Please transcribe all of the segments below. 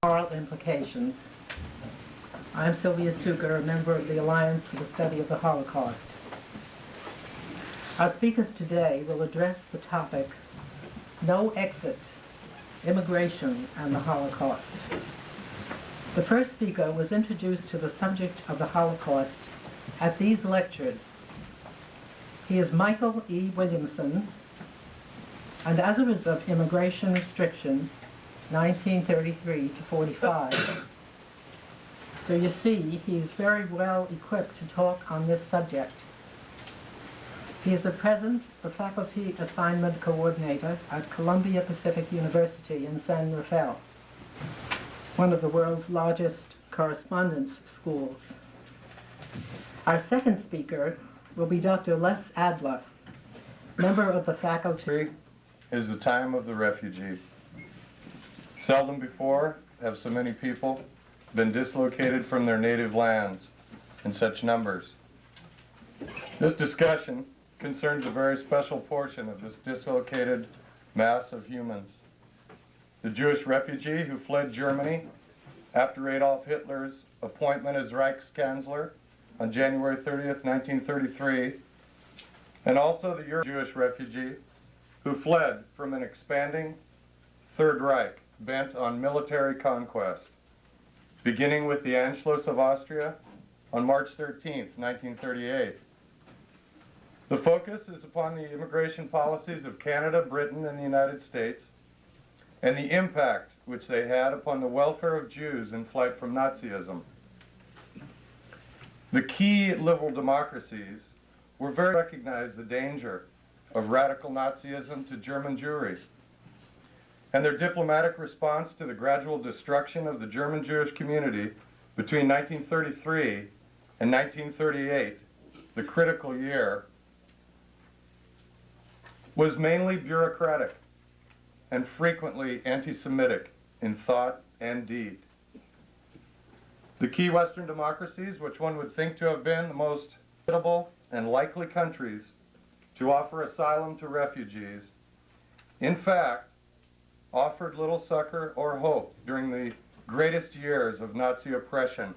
Moral implications. I'm Sylvia Suger, a member of the Alliance for the Study of the Holocaust. Our speakers today will address the topic, No Exit, Immigration and the Holocaust. The first speaker was introduced to the subject of the Holocaust at these lectures. He is Michael E. Williamson, and as a result of immigration restriction, 1933 to 45. So you see, he's very well equipped to talk on this subject. He is at present the Faculty Assignment Coordinator at Columbia Pacific University in San Rafael, one of the world's largest correspondence schools. Our second speaker will be Dr. Les Adler, member of the faculty. Is the time of the refugee. Seldom before have so many people been dislocated from their native lands in such numbers. This discussion concerns a very special portion of this dislocated mass of humans. The Jewish refugee who fled Germany after Adolf Hitler's appointment as Reichskanzler on January 30th, 1933, and also the Jewish refugee who fled from an expanding Third Reich bent on military conquest, beginning with the Anschluss of Austria on March 13th, 1938. The focus is upon the immigration policies of Canada, Britain, and the United States, and the impact which they had upon the welfare of Jews in flight from Nazism. The key liberal democracies were very recognized the danger of radical Nazism to German Jewry, and their diplomatic response to the gradual destruction of the German Jewish community between 1933 and 1938, the critical year, was mainly bureaucratic and frequently anti-Semitic in thought and deed. The key Western democracies, which one would think to have been the most credible and likely countries to offer asylum to refugees, in fact, offered little succor or hope during the greatest years of Nazi oppression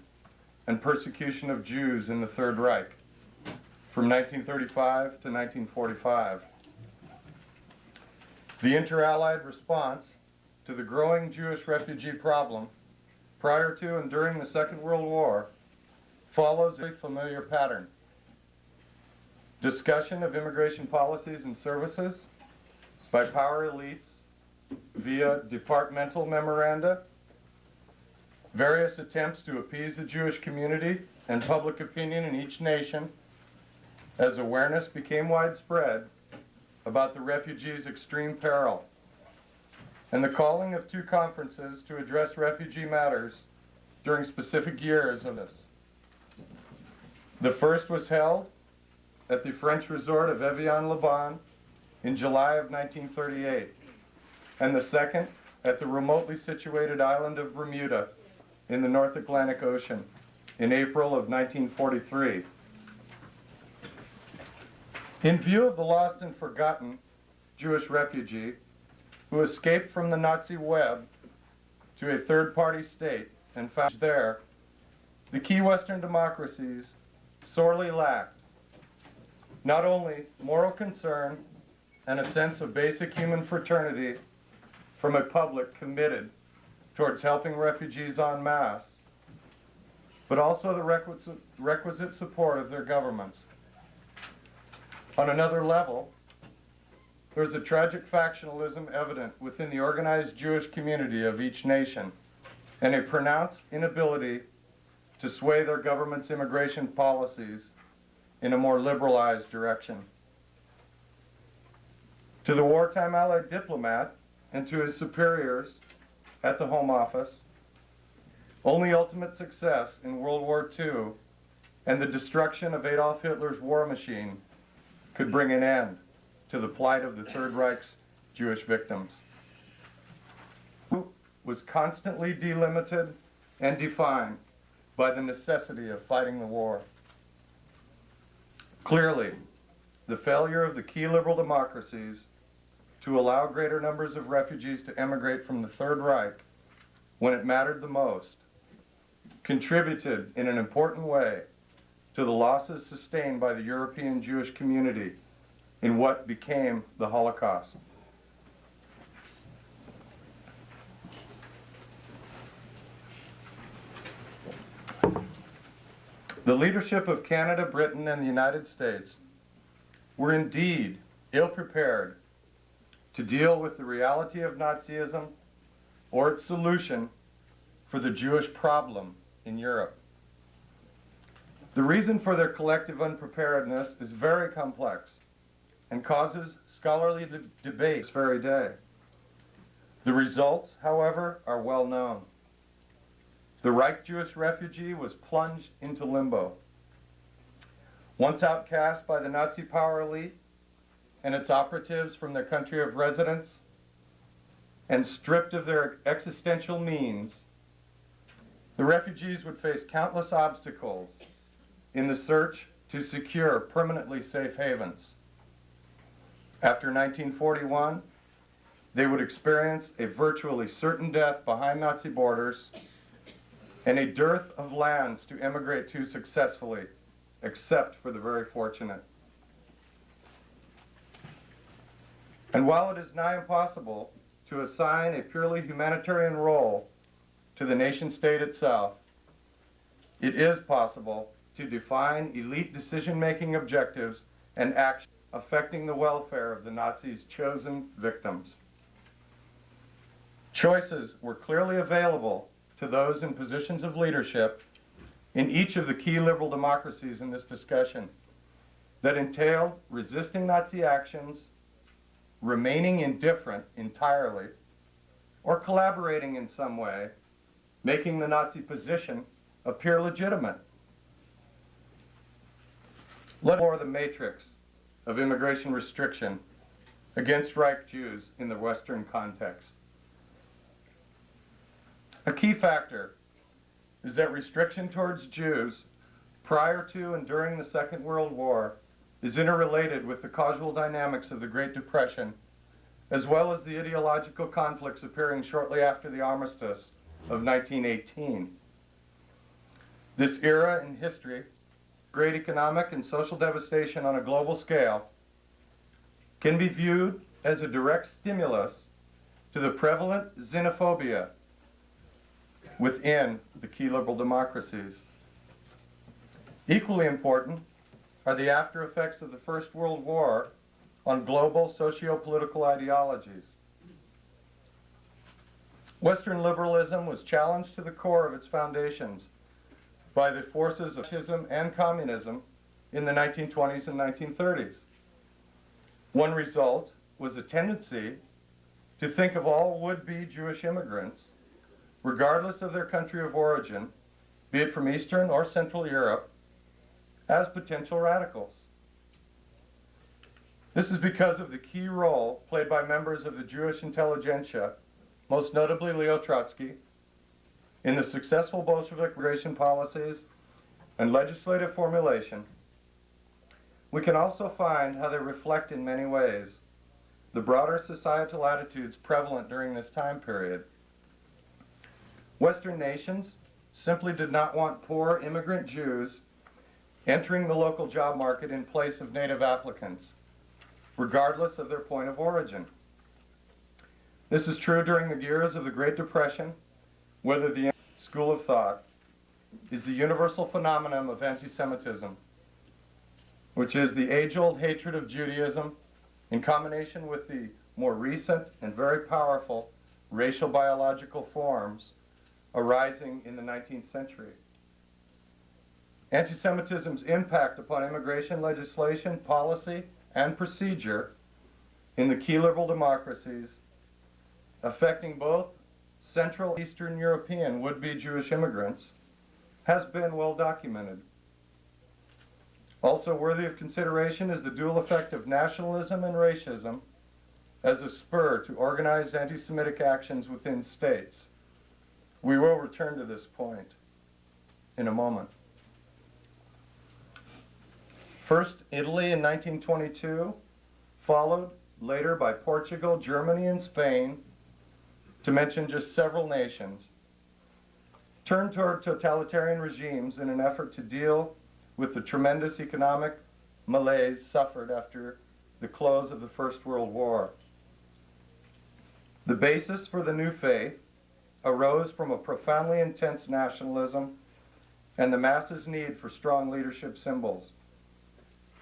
and persecution of Jews in the Third Reich, from 1935 to 1945. The inter-Allied response to the growing Jewish refugee problem prior to and during the Second World War follows a familiar pattern. Discussion of immigration policies and services by power elites via departmental memoranda, various attempts to appease the Jewish community and public opinion in each nation as awareness became widespread about the refugees' extreme peril, and the calling of two conferences to address refugee matters during specific years of this. The first was held at the French resort of Evian-les-Bains in July of 1938, and the second at the remotely situated island of Bermuda in the North Atlantic Ocean in April of 1943. In view of the lost and forgotten Jewish refugee who escaped from the Nazi web to a third-party state and found there, the key Western democracies sorely lacked not only moral concern and a sense of basic human fraternity from a public committed towards helping refugees en masse, but also the requisite support of their governments. On another level, there's a tragic factionalism evident within the organized Jewish community of each nation, and a pronounced inability to sway their government's immigration policies in a more liberalized direction. To the wartime Allied diplomat and to his superiors at the Home Office, only ultimate success in World War II and the destruction of Adolf Hitler's war machine could bring an end to the plight of the Third Reich's Jewish victims, who was constantly delimited and defined by the necessity of fighting the war. Clearly, the failure of the key liberal democracies to allow greater numbers of refugees to emigrate from the Third Reich when it mattered the most, contributed in an important way to the losses sustained by the European Jewish community in what became the Holocaust. The leadership of Canada, Britain, and the United States were indeed ill-prepared to deal with the reality of Nazism or its solution for the Jewish problem in Europe. The reason for their collective unpreparedness is very complex and causes scholarly debate this very day. The results, however, are well known. The Reich Jewish refugee was plunged into limbo. Once outcast by the Nazi power elite and its operatives from their country of residence, and stripped of their existential means, the refugees would face countless obstacles in the search to secure permanently safe havens. After 1941, they would experience a virtually certain death behind Nazi borders and a dearth of lands to emigrate to successfully, except for the very fortunate. And while it is nigh impossible to assign a purely humanitarian role to the nation-state itself, it is possible to define elite decision-making objectives and actions affecting the welfare of the Nazis' chosen victims. Choices were clearly available to those in positions of leadership in each of the key liberal democracies in this discussion that entailed resisting Nazi actions, remaining indifferent entirely, or collaborating in some way, making the Nazi position appear legitimate. Let's explore the matrix of immigration restriction against Reich Jews in the Western context. A key factor is that restriction towards Jews prior to and during the Second World War is interrelated with the causal dynamics of the Great Depression, as well as the ideological conflicts appearing shortly after the armistice of 1918. This era in history, great economic and social devastation on a global scale, can be viewed as a direct stimulus to the prevalent xenophobia within the key liberal democracies. Equally important are the after effects of the First World War on global socio-political ideologies. Western liberalism was challenged to the core of its foundations by the forces of fascism and communism in the 1920s and 1930s. One result was a tendency to think of all would-be Jewish immigrants, regardless of their country of origin, be it from Eastern or Central Europe, as potential radicals. This is because of the key role played by members of the Jewish intelligentsia, most notably Leo Trotsky, in the successful Bolshevik immigration policies and legislative formulation. We can also find how they reflect in many ways the broader societal attitudes prevalent during this time period. Western nations simply did not want poor immigrant Jews entering the local job market in place of native applicants, regardless of their point of origin. This is true during the years of the Great Depression, whether the school of thought is the universal phenomenon of anti-Semitism, which is the age-old hatred of Judaism in combination with the more recent and very powerful racial biological forms arising in the 19th century. Anti-Semitism's impact upon immigration legislation, policy, and procedure in the key liberal democracies, affecting both Central and Eastern European would-be Jewish immigrants, has been well documented. Also worthy of consideration is the dual effect of nationalism and racism as a spur to organized anti-Semitic actions within states. We will return to this point in a moment. First, Italy in 1922, followed later by Portugal, Germany, and Spain, to mention just several nations, turned toward totalitarian regimes in an effort to deal with the tremendous economic malaise suffered after the close of the First World War. The basis for the new faith arose from a profoundly intense nationalism and the masses' need for strong leadership symbols.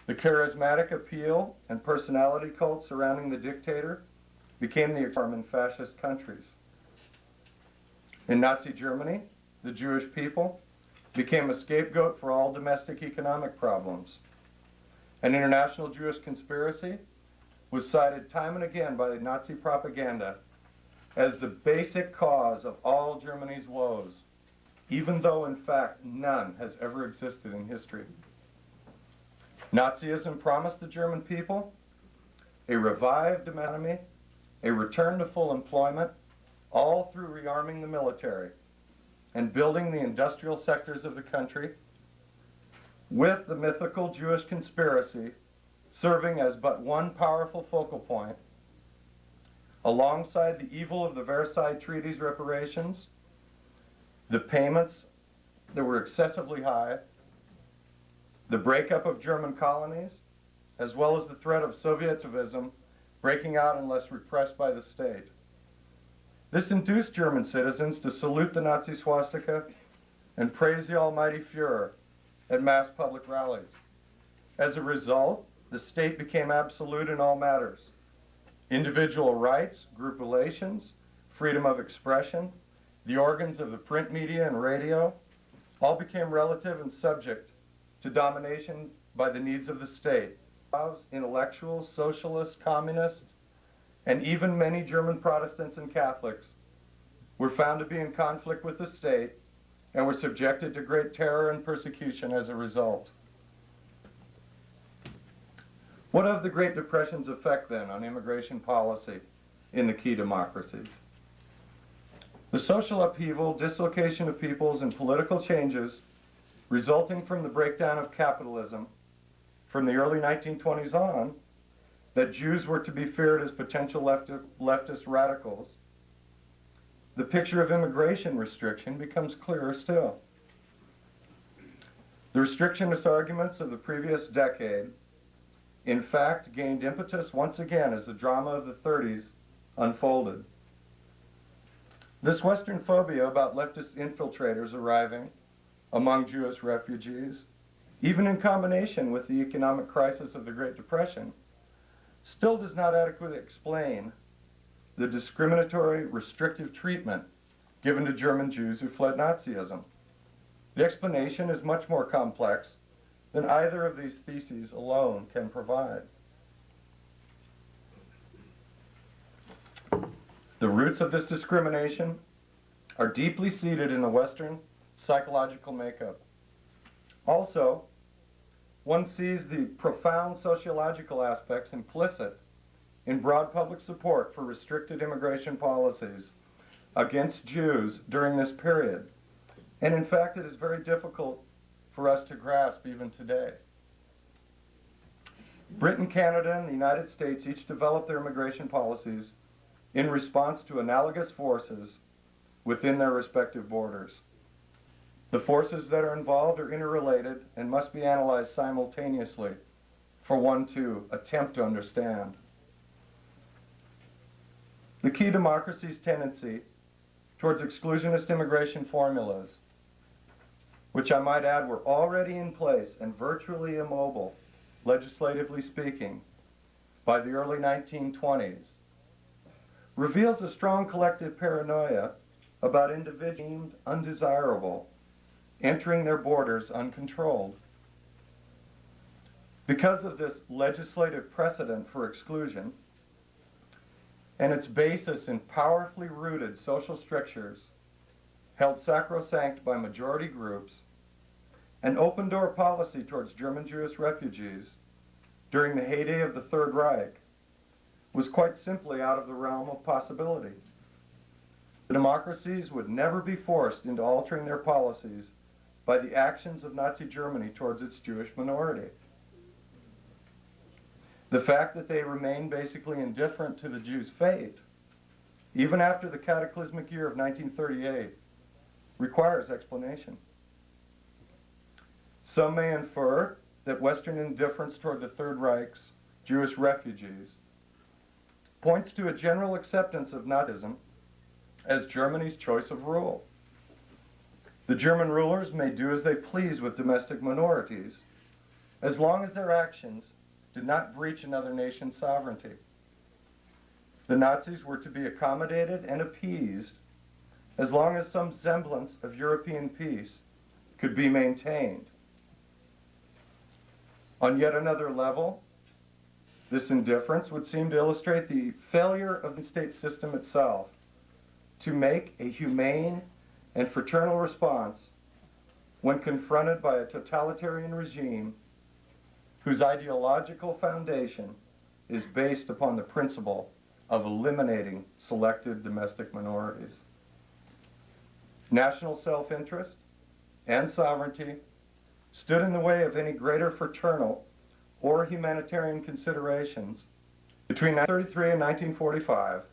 The charismatic appeal and personality cult surrounding the dictator became the norm in fascist countries. In Nazi Germany, the Jewish people became a scapegoat for all domestic economic problems. An international Jewish conspiracy was cited time and again by the Nazi propaganda as the basic cause of all Germany's woes, even though in fact none has ever existed in history. Nazism promised the German people a revived economy, a return to full employment, all through rearming the military and building the industrial sectors of the country, with the mythical Jewish conspiracy serving as but one powerful focal point, alongside the evil of the Versailles Treaty's reparations, the payments that were excessively high, the breakup of German colonies, as well as the threat of Sovietivism breaking out unless repressed by the state. This induced German citizens to salute the Nazi swastika and praise the almighty Fuhrer at mass public rallies. As a result, the state became absolute in all matters. Individual rights, group relations, freedom of expression, the organs of the print media and radio, all became relative and subject to domination by the needs of the state. Intellectuals, socialists, communists, and even many German Protestants and Catholics were found to be in conflict with the state and were subjected to great terror and persecution as a result. What of the Great Depression's effect then on immigration policy in the key democracies? The social upheaval, dislocation of peoples, and political changes resulting from the breakdown of capitalism from the early 1920s on, that Jews were to be feared as potential leftist radicals, the picture of immigration restriction becomes clearer still. The restrictionist arguments of the previous decade, in fact, gained impetus once again as the drama of the 30s unfolded. This Western phobia about leftist infiltrators arriving among Jewish refugees, even in combination with the economic crisis of the Great Depression, still does not adequately explain the discriminatory, restrictive treatment given to German Jews who fled Nazism. The explanation is much more complex than either of these theses alone can provide. The roots of this discrimination are deeply seated in the Western psychological makeup. Also, one sees the profound sociological aspects implicit in broad public support for restricted immigration policies against Jews during this period. And in fact, it is very difficult for us to grasp even today. Britain, Canada, and the United States each developed their immigration policies in response to analogous forces within their respective borders. The forces that are involved are interrelated and must be analyzed simultaneously for one to attempt to understand. The key democracy's tendency towards exclusionist immigration formulas, which I might add were already in place and virtually immobile, legislatively speaking, by the early 1920s, reveals a strong collective paranoia about individuals deemed undesirable entering their borders uncontrolled. Because of this legislative precedent for exclusion and its basis in powerfully rooted social strictures held sacrosanct by majority groups, an open-door policy towards German Jewish refugees during the heyday of the Third Reich was quite simply out of the realm of possibility. The democracies would never be forced into altering their policies by the actions of Nazi Germany towards its Jewish minority. The fact that they remained basically indifferent to the Jews' fate, even after the cataclysmic year of 1938, requires explanation. Some may infer that Western indifference toward the Third Reich's Jewish refugees points to a general acceptance of Nazism as Germany's choice of rule. The German rulers may do as they please with domestic minorities, as long as their actions did not breach another nation's sovereignty. The Nazis were to be accommodated and appeased as long as some semblance of European peace could be maintained. On yet another level, this indifference would seem to illustrate the failure of the state system itself to make a humane and fraternal response when confronted by a totalitarian regime whose ideological foundation is based upon the principle of eliminating selected domestic minorities. National self-interest and sovereignty stood in the way of any greater fraternal or humanitarian considerations. Between 1933 and 1945,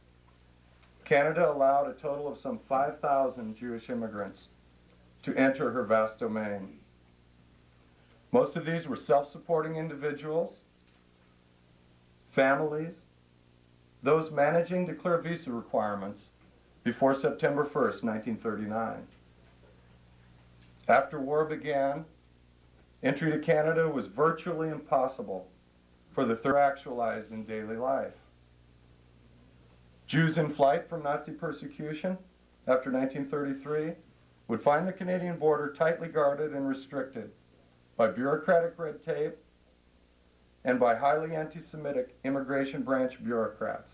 Canada allowed a total of some 5,000 Jewish immigrants to enter her vast domain. Most of these were self-supporting individuals, families, those managing to clear visa requirements before September 1st, 1939. After war began, entry to Canada was virtually impossible for the third actualized in daily life. Jews in flight from Nazi persecution after 1933 would find the Canadian border tightly guarded and restricted by bureaucratic red tape and by highly anti-Semitic immigration branch bureaucrats.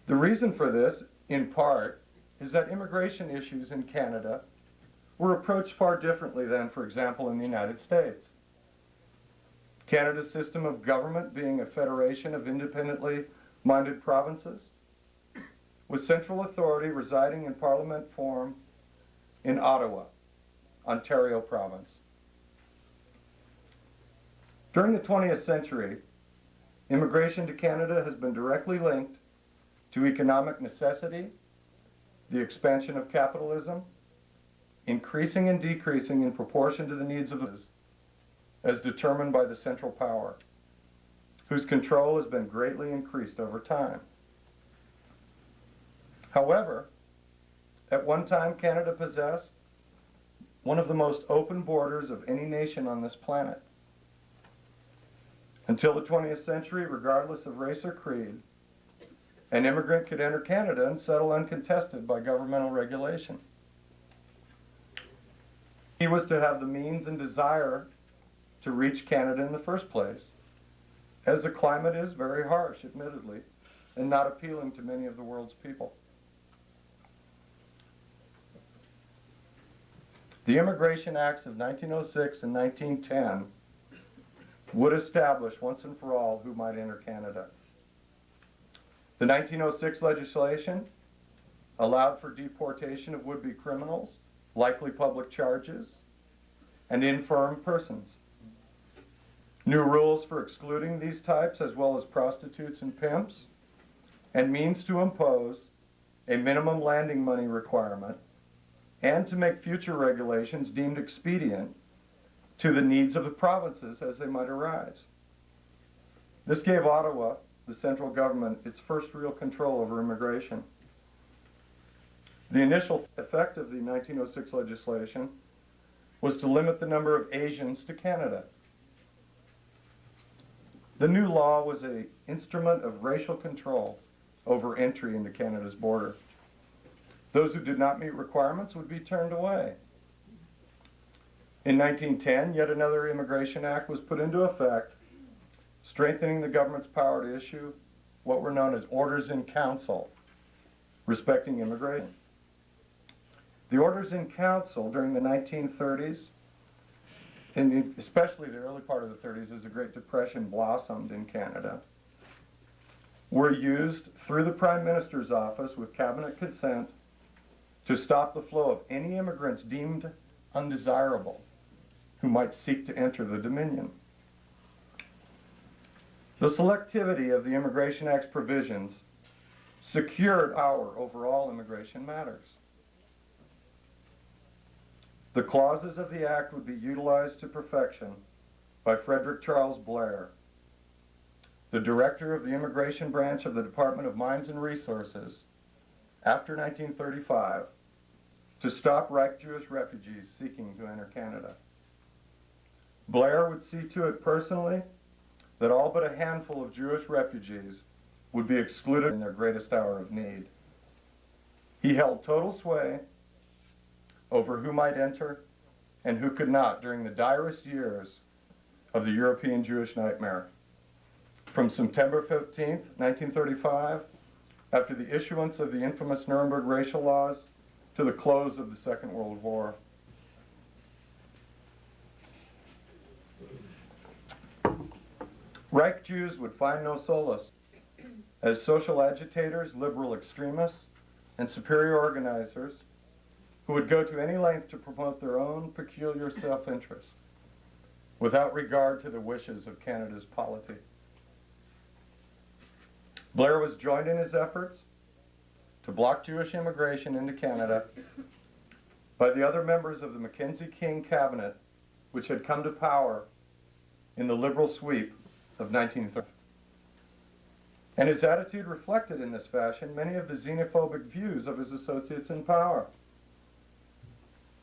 The reason for this, in part, is that immigration issues in Canada were approached far differently than, for example, in the United States. Canada's system of government being a federation of independently minded provinces, with central authority residing in parliament form in Ottawa, Ontario province. During the 20th century, immigration to Canada has been directly linked to economic necessity, the expansion of capitalism, increasing and decreasing in proportion to the needs of others, as determined by the central power, whose control has been greatly increased over time. However, at one time Canada possessed one of the most open borders of any nation on this planet. Until the 20th century, regardless of race or creed, an immigrant could enter Canada and settle uncontested by governmental regulation. He was to have the means and desire to reach Canada in the first place, as the climate is very harsh, admittedly, and not appealing to many of the world's people. The Immigration Acts of 1906 and 1910 would establish once and for all who might enter Canada. The 1906 legislation allowed for deportation of would-be criminals, likely public charges, and infirm persons. New rules for excluding these types, as well as prostitutes and pimps, and means to impose a minimum landing money requirement, and to make future regulations deemed expedient to the needs of the provinces as they might arise. This gave Ottawa, the central government, its first real control over immigration. The initial effect of the 1906 legislation was to limit the number of Asians to Canada. The new law was an instrument of racial control over entry into Canada's border. Those who did not meet requirements would be turned away. In 1910, yet another Immigration Act was put into effect, strengthening the government's power to issue what were known as orders in council respecting immigration. The orders in council during the 1930s, and especially the early part of the 30s as the Great Depression blossomed in Canada, were used through the Prime Minister's office with cabinet consent to stop the flow of any immigrants deemed undesirable who might seek to enter the Dominion. The selectivity of the Immigration Act's provisions secured power over all immigration matters. The clauses of the act would be utilized to perfection by Frederick Charles Blair, the director of the immigration branch of the Department of Mines and Resources after 1935, to stop Reich Jewish refugees seeking to enter Canada. Blair would see to it personally that all but a handful of Jewish refugees would be excluded in their greatest hour of need. He held total sway over who might enter and who could not during the direst years of the European Jewish nightmare. From September 15, 1935, after the issuance of the infamous Nuremberg racial laws, to the close of the Second World War. Reich Jews would find no solace as social agitators, liberal extremists, and superior organizers who would go to any length to promote their own peculiar self-interest without regard to the wishes of Canada's polity. Blair was joined in his efforts to block Jewish immigration into Canada by the other members of the Mackenzie King cabinet, which had come to power in the liberal sweep of 1930. And his attitude reflected in this fashion many of the xenophobic views of his associates in power.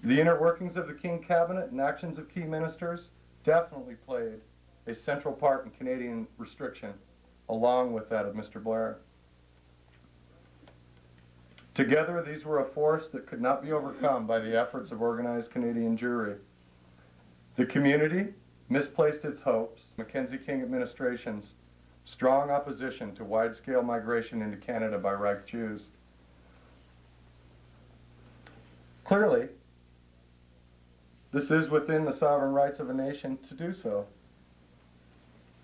The inner workings of the King cabinet and actions of key ministers definitely played a central part in Canadian restriction, along with that of Mr. Blair. Together, these were a force that could not be overcome by the efforts of organized Canadian Jewry. The community misplaced its hopes. Mackenzie King administration's strong opposition to wide-scale migration into Canada by Reich Jews. Clearly, this is within the sovereign rights of a nation to do so.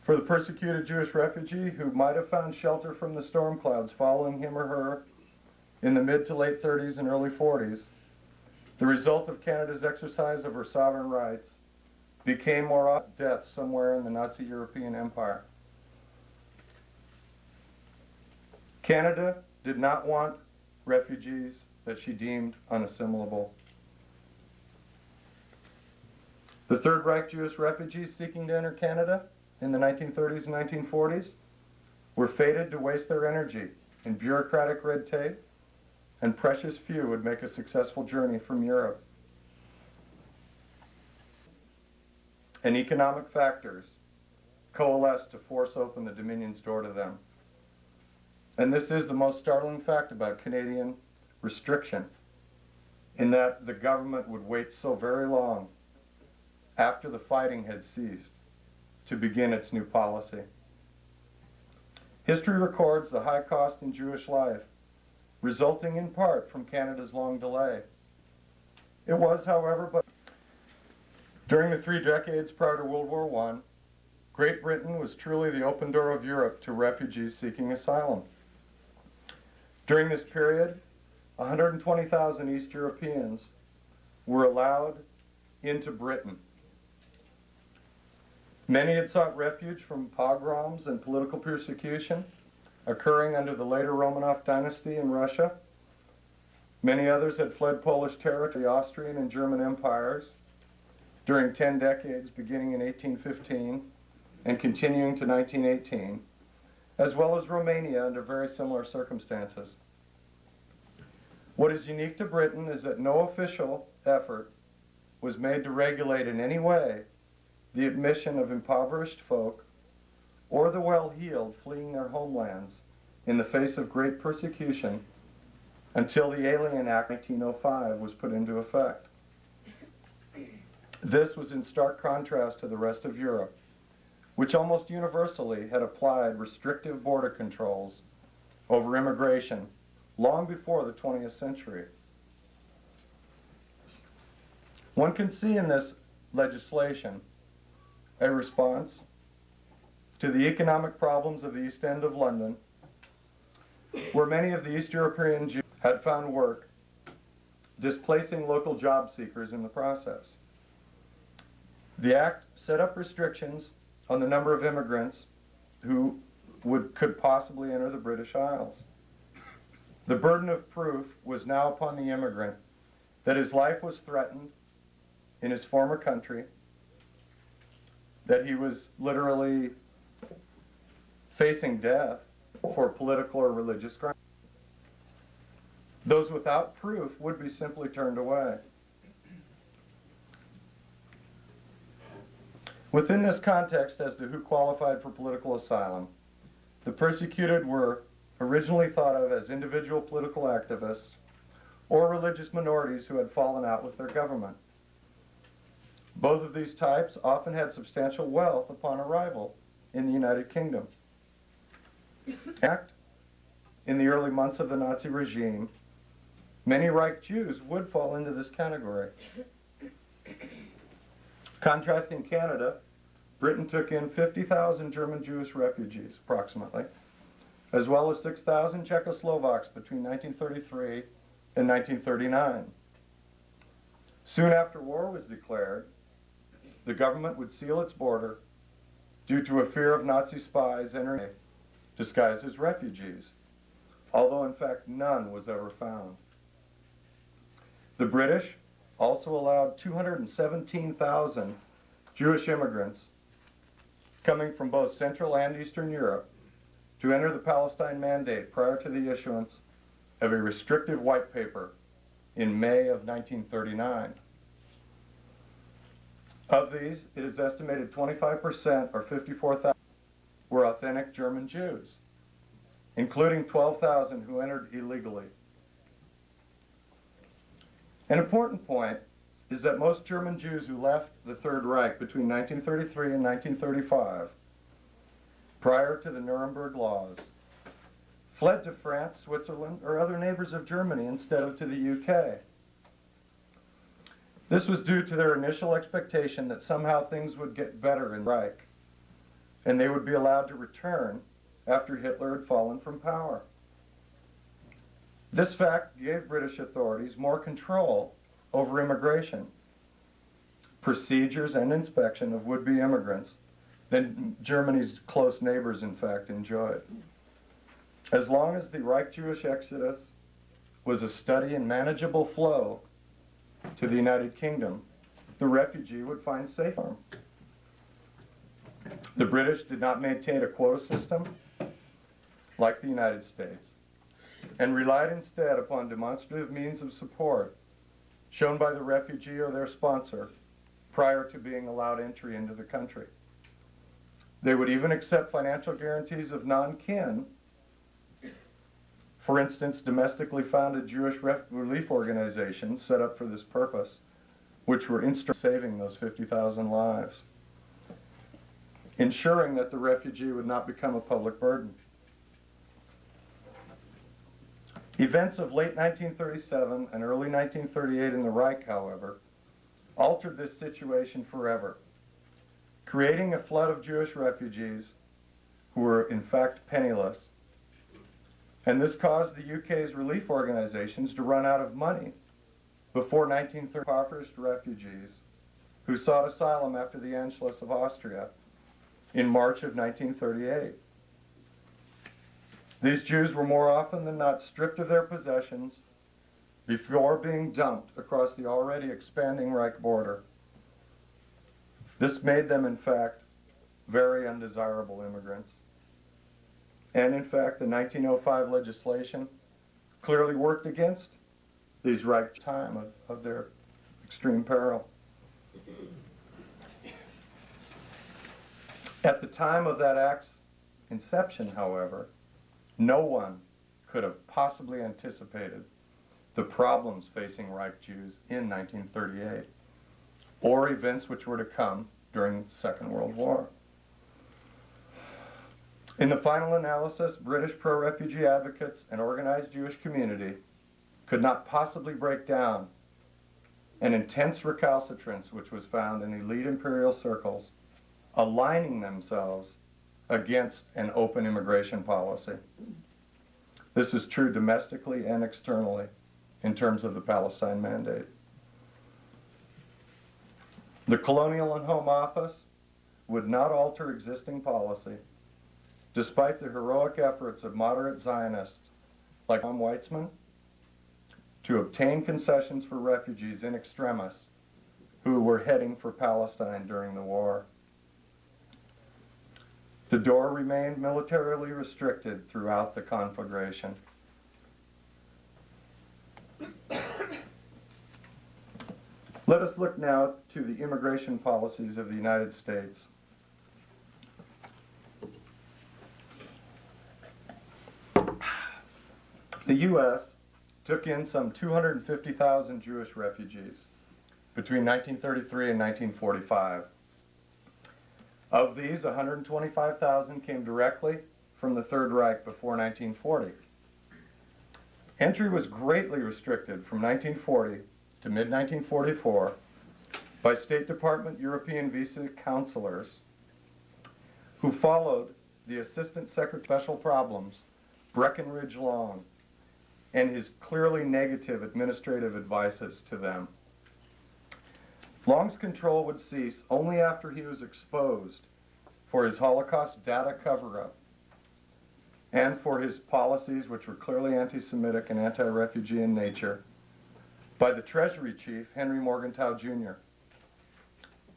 For the persecuted Jewish refugee who might have found shelter from the storm clouds following him or her in the mid to late 30s and early 40s, the result of Canada's exercise of her sovereign rights became more often death somewhere in the Nazi European Empire. Canada did not want refugees that she deemed unassimilable. The Third Reich Jewish refugees seeking to enter Canada in the 1930s and 1940s were fated to waste their energy in bureaucratic red tape, and precious few would make a successful journey from Europe. And economic factors coalesced to force open the Dominion's door to them. And this is the most startling fact about Canadian restriction, in that the government would wait so very long after the fighting had ceased to begin its new policy. History records the high cost in Jewish life, resulting in part from Canada's long delay. It was, however, but during the 3 decades prior to World War I, Great Britain was truly the open door of Europe to refugees seeking asylum. During this period, 120,000 East Europeans were allowed into Britain. Many had sought refuge from pogroms and political persecution occurring under the later Romanov dynasty in Russia. Many others had fled Polish territory, the Austrian and German empires during 10 decades beginning in 1815 and continuing to 1918, as well as Romania under very similar circumstances. What is unique to Britain is that no official effort was made to regulate in any way the admission of impoverished folk or the well-heeled fleeing their homelands in the face of great persecution until the Alien Act 1905 was put into effect. This was in stark contrast to the rest of Europe, which almost universally had applied restrictive border controls over immigration long before the 20th century. One can see in this legislation a response to the economic problems of the East End of London, where many of the East European Jews had found work, displacing local job seekers in the process. The act set up restrictions on the number of immigrants who could possibly enter the British Isles. The burden of proof was now upon the immigrant that his life was threatened in his former country, that he was literally facing death for political or religious crimes. Those without proof would be simply turned away. Within this context as to who qualified for political asylum, the persecuted were originally thought of as individual political activists or religious minorities who had fallen out with their government. Both of these types often had substantial wealth upon arrival in the United Kingdom. In fact, in the early months of the Nazi regime, many Reich Jews would fall into this category. Contrasting Canada, Britain took in 50,000 German Jewish refugees, approximately, as well as 6,000 Czechoslovaks between 1933 and 1939. Soon after war was declared, the government would seal its border due to a fear of Nazi spies entering disguised as refugees, although in fact none was ever found. The British also allowed 217,000 Jewish immigrants coming from both Central and Eastern Europe to enter the Palestine Mandate prior to the issuance of a restrictive white paper in May of 1939. Of these, it is estimated 25%, or 54,000, were authentic German Jews, including 12,000 who entered illegally. An important point is that most German Jews who left the Third Reich between 1933 and 1935, prior to the Nuremberg laws, fled to France, Switzerland, or other neighbors of Germany instead of to the UK. This was due to their initial expectation that somehow things would get better in Reich, and they would be allowed to return after Hitler had fallen from power. This fact gave British authorities more control over immigration, procedures, and inspection of would-be immigrants than Germany's close neighbors, in fact, enjoyed. As long as the Reich Jewish exodus was a steady and manageable flow to the United Kingdom, the refugee would find safe harbor. The British did not maintain a quota system like the United States, and relied instead upon demonstrative means of support shown by the refugee or their sponsor prior to being allowed entry into the country. They would even accept financial guarantees of non-kin. For instance, domestically founded Jewish relief organizations set up for this purpose, which were instrumental in saving those 50,000 lives, ensuring that the refugee would not become a public burden. Events of late 1937 and early 1938 in the Reich, however, altered this situation forever, creating a flood of Jewish refugees who were in fact penniless. And this caused the UK's relief organizations to run out of money before 1930 impoverished refugees who sought asylum after the Anschluss of Austria in March of 1938. These Jews were more often than not stripped of their possessions before being dumped across the already expanding Reich border. This made them, in fact, very undesirable immigrants. And in fact, the 1905 legislation clearly worked against these Reich time of their extreme peril. At the time of that act's inception, however, no one could have possibly anticipated the problems facing Reich Jews in 1938, or events which were to come during the Second World War. In the final analysis, British pro-refugee advocates and organized Jewish community could not possibly break down an intense recalcitrance which was found in elite imperial circles, aligning themselves against an open immigration policy. This is true domestically and externally in terms of the Palestine Mandate. The Colonial and Home Office would not alter existing policy, despite the heroic efforts of moderate Zionists like Tom Weitzman to obtain concessions for refugees in extremis who were heading for Palestine during the war. The door remained militarily restricted throughout the conflagration. Let us look now to the immigration policies of the United States. The U.S. took in some 250,000 Jewish refugees between 1933 and 1945. Of these, 125,000 came directly from the Third Reich before 1940. Entry was greatly restricted from 1940 to mid-1944 by State Department European visa counselors who followed the Assistant Secretary of Special Problems, Breckinridge Long, and his clearly negative administrative advices to them. Long's control would cease only after he was exposed for his Holocaust data cover-up and for his policies, which were clearly anti-Semitic and anti-refugee in nature, by the Treasury Chief, Henry Morgenthau Jr.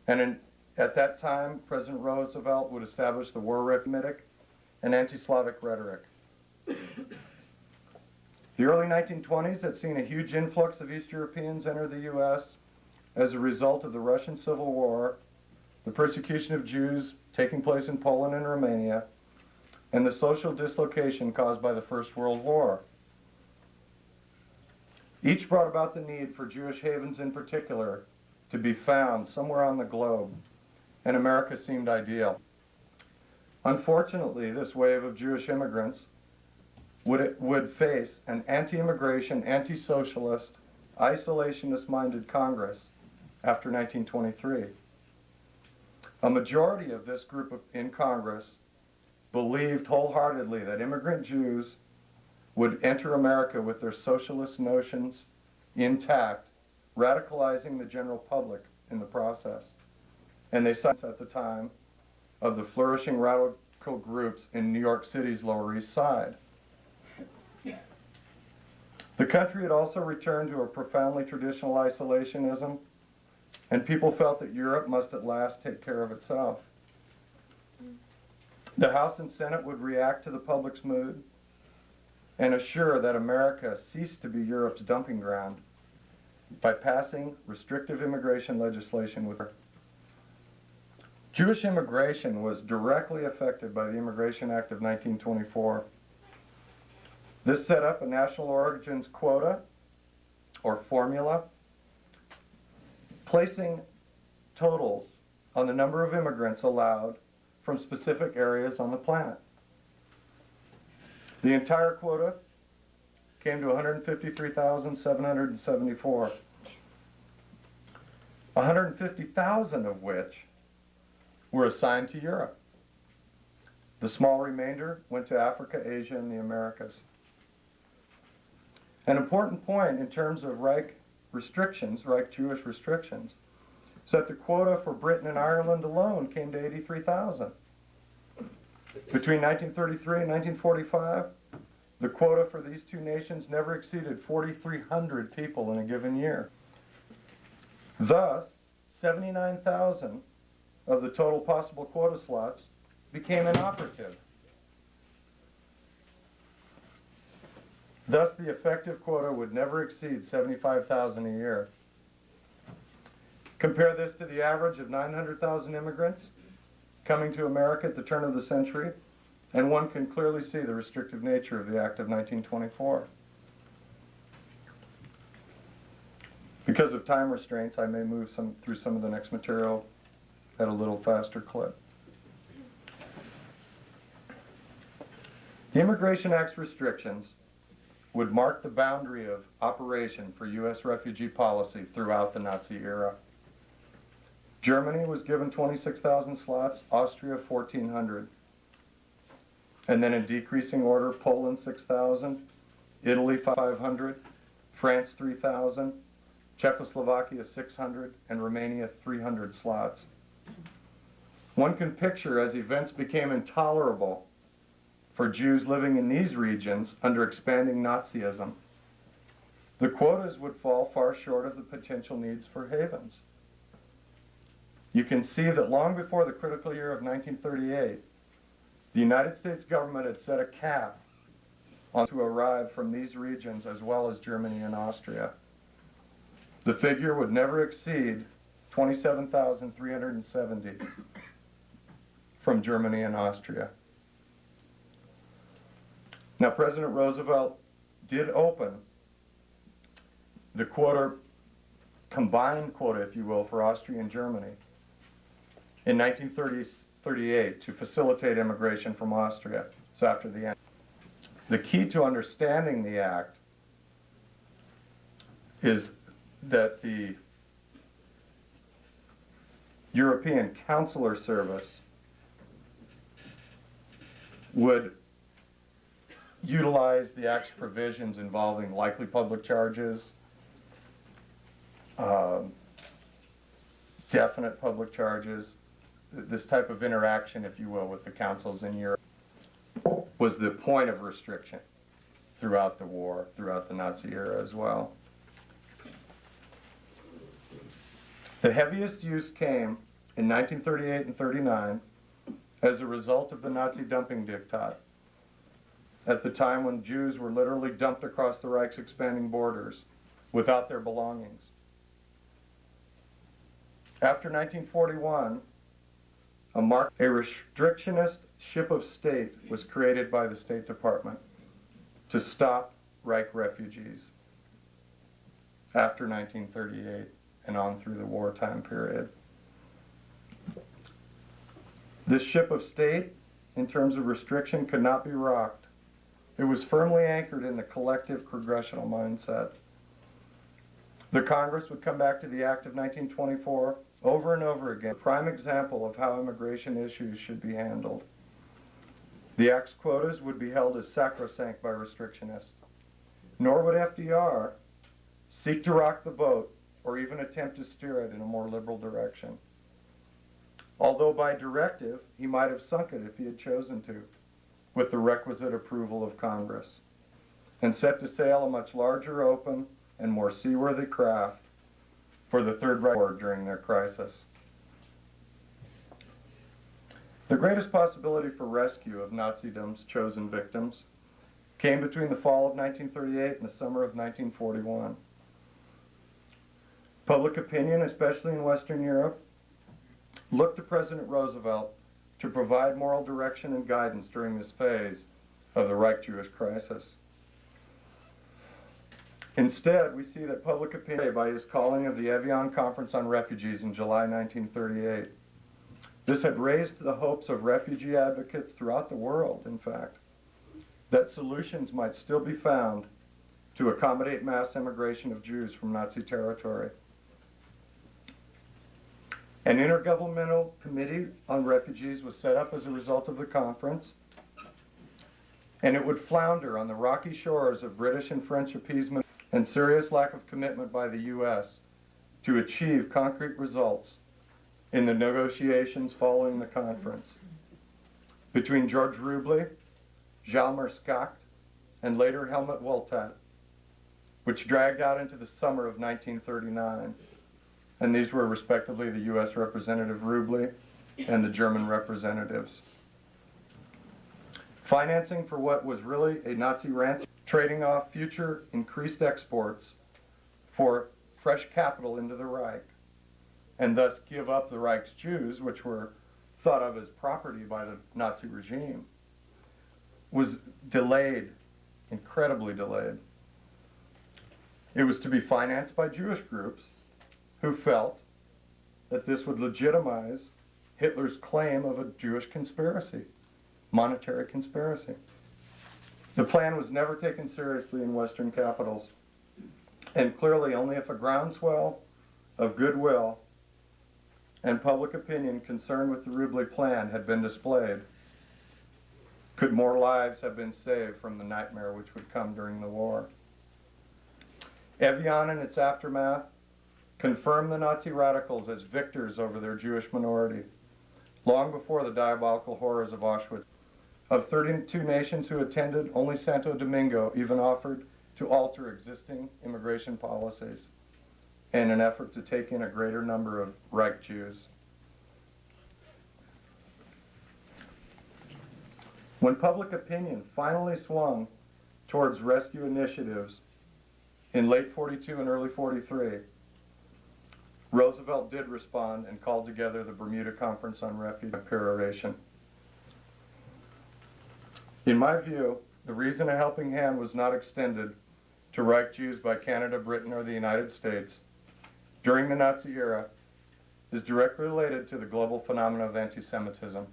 And at that time, President Roosevelt would establish the war Semitic and anti-Slavic rhetoric. The early 1920s had seen a huge influx of East Europeans enter the U.S. as a result of the Russian Civil War, the persecution of Jews taking place in Poland and Romania, and the social dislocation caused by the First World War. Each brought about the need for Jewish havens in particular to be found somewhere on the globe, and America seemed ideal. Unfortunately, this wave of Jewish immigrants would face an anti-immigration, anti-socialist, isolationist-minded Congress after 1923. A majority of this group in Congress believed wholeheartedly that immigrant Jews would enter America with their socialist notions intact, radicalizing the general public in the process. And they cited at the time of the flourishing radical groups in New York City's Lower East Side. The country had also returned to a profoundly traditional isolationism, and people felt that Europe must at last take care of itself. The House and Senate would react to the public's mood and assure that America ceased to be Europe's dumping ground by passing restrictive immigration legislation with her. Jewish immigration was directly affected by the Immigration Act of 1924. This set up a national origins quota, or formula, placing totals on the number of immigrants allowed from specific areas on the planet. The entire quota came to 153,774, 150,000 of which were assigned to Europe. The small remainder went to Africa, Asia, and the Americas. An important point in terms of Reich restrictions, Reich Jewish restrictions, is that the quota for Britain and Ireland alone came to 83,000. Between 1933 and 1945, the quota for these two nations never exceeded 4,300 people in a given year. Thus, 79,000 of the total possible quota slots became inoperative. Thus, the effective quota would never exceed 75,000 a year. Compare this to the average of 900,000 immigrants coming to America at the turn of the century, and one can clearly see the restrictive nature of the Act of 1924. Because of time restraints, I may move through some of the next material at a little faster clip. The Immigration Act's restrictions would mark the boundary of operation for U.S. refugee policy throughout the Nazi era. Germany was given 26,000 slots, Austria 1,400. And then in decreasing order, Poland 6,000, Italy 500, France 3,000, Czechoslovakia 600, and Romania 300 slots. One can picture as events became intolerable for Jews living in these regions under expanding Nazism, the quotas would fall far short of the potential needs for havens. you can see that long before the critical year of 1938, the United States government had set a cap on to arrive from these regions as well as Germany and Austria. The figure would never exceed 27,370 from Germany and Austria. Now, President Roosevelt did open the combined quota, if you will, for Austria and Germany in 1938 to facilitate immigration from Austria. So after the end. The key to understanding the act is that the European Consular Service would utilize the Act's provisions involving likely public charges, definite public charges, this type of interaction, if you will, with the councils in Europe was the point of restriction throughout the war, throughout the Nazi era as well. The heaviest use came in 1938 and 39 as a result of the Nazi dumping diktat, at the time when Jews were literally dumped across the Reich's expanding borders without their belongings. After 1941, a restrictionist ship of state was created by the State Department to stop Reich refugees after 1938 and on through the wartime period. This ship of state, in terms of restriction, could not be rocked. It was firmly anchored in the collective congressional mindset. The Congress would come back to the Act of 1924 over and over again, a prime example of how immigration issues should be handled. The Act's quotas would be held as sacrosanct by restrictionists. Nor would FDR seek to rock the boat or even attempt to steer it in a more liberal direction. Although by directive, he might have sunk it if he had chosen to, with the requisite approval of Congress, and set to sail a much larger, open, and more seaworthy craft for the Third Reich War during their crisis. The greatest possibility for rescue of Nazidom's chosen victims came between the fall of 1938 and the summer of 1941. Public opinion, especially in Western Europe, looked to President Roosevelt to provide moral direction and guidance during this phase of the Reich-Jewish crisis. Instead, we see that public opinion by his calling of the Evian Conference on Refugees in July 1938. This had raised the hopes of refugee advocates throughout the world, in fact, that solutions might still be found to accommodate mass immigration of Jews from Nazi territory. An intergovernmental committee on refugees was set up as a result of the conference, and it would flounder on the rocky shores of British and French appeasement and serious lack of commitment by the U.S. to achieve concrete results in the negotiations following the conference between George Rubley, Hjalmar Schacht, and later Helmut Wohltat, which dragged out into the summer of 1939. And these were respectively the U.S. Representative Rubley and the German representatives. Financing for what was really a Nazi ransom, trading off future increased exports for fresh capital into the Reich, and thus give up the Reich's Jews, which were thought of as property by the Nazi regime, was delayed, incredibly delayed. It was to be financed by Jewish groups who felt that this would legitimize Hitler's claim of a Jewish conspiracy, monetary conspiracy. The plan was never taken seriously in Western capitals, and clearly only if a groundswell of goodwill and public opinion concerned with the Rubley plan had been displayed could more lives have been saved from the nightmare which would come during the war. Evian and its aftermath confirmed the Nazi radicals as victors over their Jewish minority, long before the diabolical horrors of Auschwitz. Of 32 nations who attended, only Santo Domingo even offered to alter existing immigration policies in an effort to take in a greater number of Reich Jews. When public opinion finally swung towards rescue initiatives in late 42 and early 43, Roosevelt did respond and called together the Bermuda Conference on Refugee Peroration. In my view, the reason a helping hand was not extended to Reich Jews by Canada, Britain, or the United States during the Nazi era is directly related to the global phenomenon of anti-Semitism.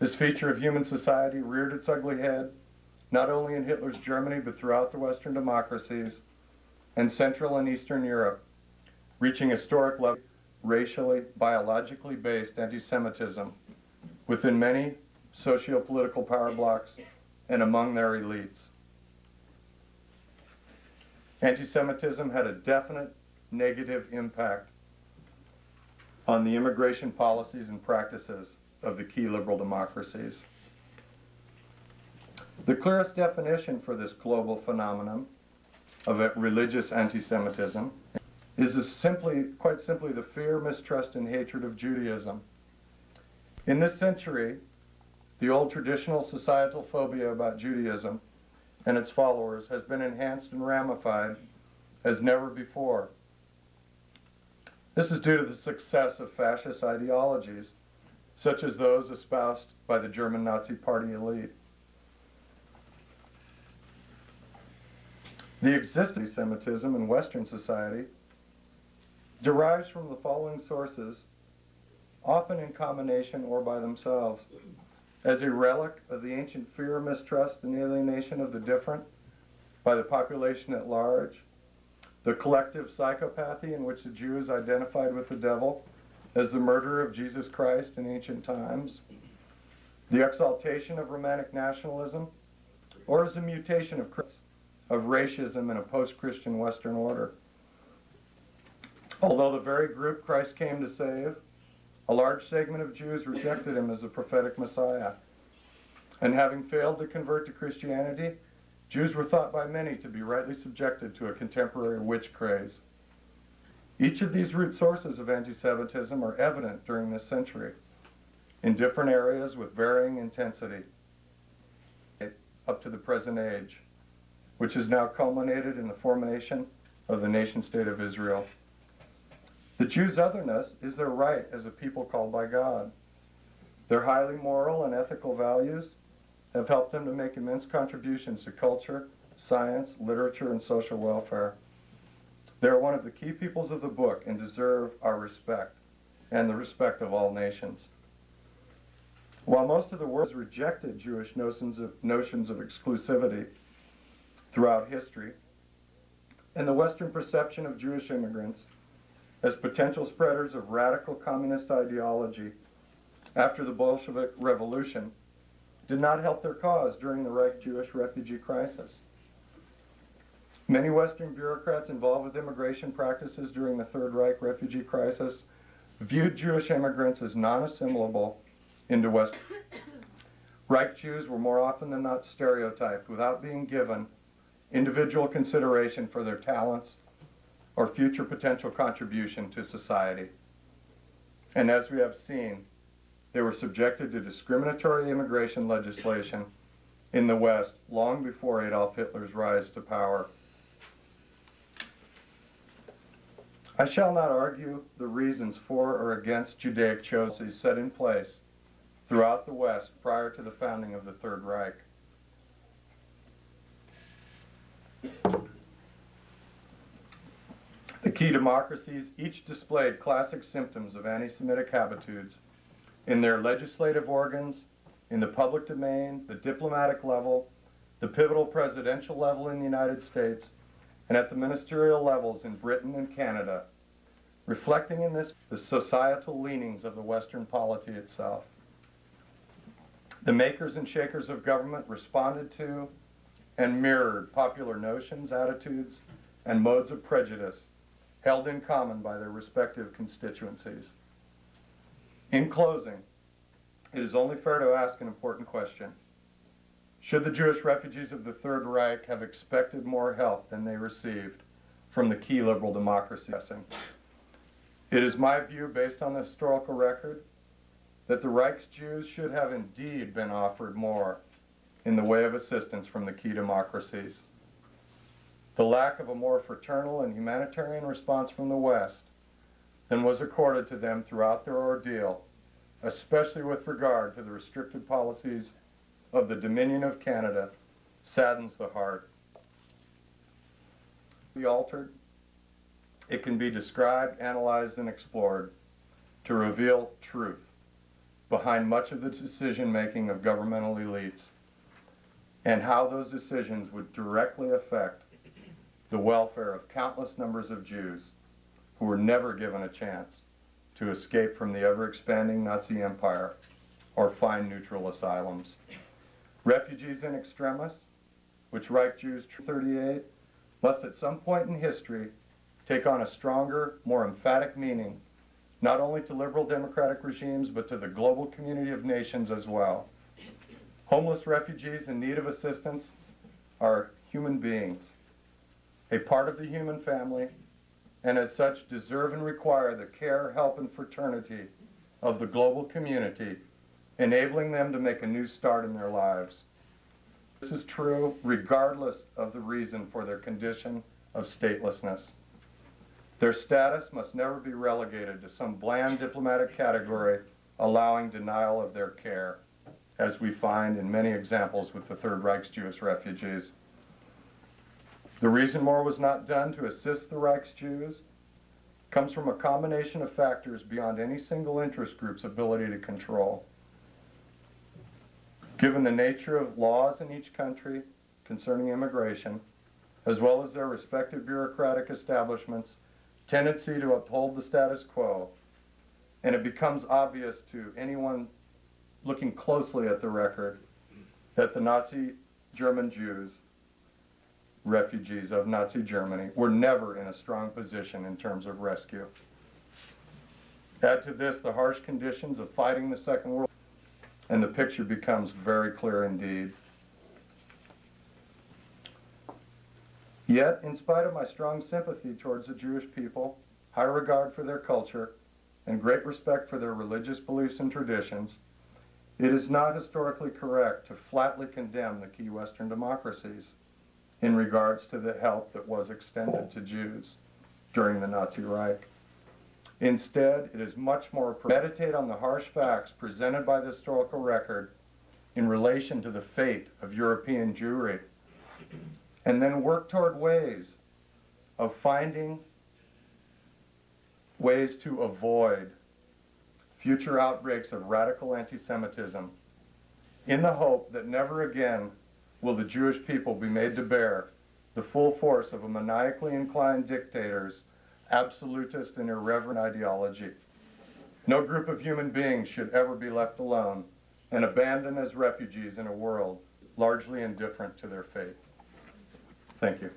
This feature of human society reared its ugly head not only in Hitler's Germany but throughout the Western democracies and Central and Eastern Europe, reaching historic levels of racially, biologically based anti-Semitism within many socio-political power blocks and among their elites. Anti-Semitism had a definite negative impact on the immigration policies and practices of the key liberal democracies. The clearest definition for this global phenomenon of religious anti-Semitism is quite simply the fear, mistrust, and hatred of Judaism. In this century, the old traditional societal phobia about Judaism and its followers has been enhanced and ramified as never before. This is due to the success of fascist ideologies, such as those espoused by the German Nazi Party elite. The existence of anti-Semitism in Western society derives from the following sources, often in combination or by themselves, as a relic of the ancient fear, mistrust, and alienation of the different by the population at large, the collective psychopathy in which the Jew is identified with the devil as the murderer of Jesus Christ in ancient times, the exaltation of romantic nationalism, or as a mutation of racism in a post-Christian Western order. Although the very group Christ came to save, a large segment of Jews rejected him as a prophetic Messiah. And having failed to convert to Christianity, Jews were thought by many to be rightly subjected to a contemporary witch craze. Each of these root sources of anti-Semitism are evident during this century, in different areas with varying intensity, up to the present age, which has now culminated in the formation of the nation-state of Israel. The Jews' otherness is their right as a people called by God. Their highly moral and ethical values have helped them to make immense contributions to culture, science, literature, and social welfare. They are one of the key peoples of the book and deserve our respect and the respect of all nations. While most of the world has rejected Jewish notions of exclusivity throughout history, and the Western perception of Jewish immigrants as potential spreaders of radical communist ideology after the Bolshevik Revolution did not help their cause during the Reich Jewish refugee crisis. Many Western bureaucrats involved with immigration practices during the Third Reich refugee crisis viewed Jewish immigrants as non-assimilable into Western. Reich Jews were more often than not stereotyped without being given individual consideration for their talents or future potential contribution to society. And as we have seen, they were subjected to discriminatory immigration legislation in the West long before Adolf Hitler's rise to power. I shall not argue the reasons for or against Judaic choices set in place throughout the West prior to the founding of the Third Reich. The key democracies each displayed classic symptoms of anti-Semitic habitudes in their legislative organs, in the public domain, the diplomatic level, the pivotal presidential level in the United States, and at the ministerial levels in Britain and Canada, reflecting in this the societal leanings of the Western polity itself. The makers and shakers of government responded to and mirrored popular notions, attitudes, and modes of prejudice held in common by their respective constituencies. In closing, it is only fair to ask an important question. Should the Jewish refugees of the Third Reich have expected more help than they received from the key liberal democracies? It is my view, based on the historical record, that the Reichsjews should have indeed been offered more in the way of assistance from the key democracies. The lack of a more fraternal and humanitarian response from the West than was accorded to them throughout their ordeal, especially with regard to the restricted policies of the Dominion of Canada, saddens the heart. Be altered, it can be described, analyzed, and explored to reveal truth behind much of the decision-making of governmental elites and how those decisions would directly affect the welfare of countless numbers of Jews who were never given a chance to escape from the ever-expanding Nazi Empire or find neutral asylums. Refugees in extremis, which Reich Jews 38, must at some point in history take on a stronger, more emphatic meaning, not only to liberal democratic regimes, but to the global community of nations as well. Homeless refugees in need of assistance are human beings, a part of the human family, and as such deserve and require the care, help, and fraternity of the global community, enabling them to make a new start in their lives. This is true regardless of the reason for their condition of statelessness. Their status must never be relegated to some bland diplomatic category allowing denial of their care, as we find in many examples with the Third Reich's Jewish refugees. The reason more was not done to assist the Reich's Jews comes from a combination of factors beyond any single interest group's ability to control. Given the nature of laws in each country concerning immigration, as well as their respective bureaucratic establishments' tendency to uphold the status quo, and it becomes obvious to anyone looking closely at the record that the Nazi German Jews, refugees of Nazi Germany, were never in a strong position in terms of rescue. Add to this the harsh conditions of fighting the Second World War, and the picture becomes very clear indeed. Yet, in spite of my strong sympathy towards the Jewish people, high regard for their culture, and great respect for their religious beliefs and traditions, it is not historically correct to flatly condemn the key Western democracies in regards to the help that was extended to Jews during the Nazi Reich. Instead, it is much more to meditate on the harsh facts presented by the historical record in relation to the fate of European Jewry, and then work toward ways of finding ways to avoid future outbreaks of radical anti-Semitism, in the hope that never again will the Jewish people be made to bear the full force of a maniacally inclined dictator's absolutist and irreverent ideology. No group of human beings should ever be left alone and abandoned as refugees in a world largely indifferent to their fate. Thank you.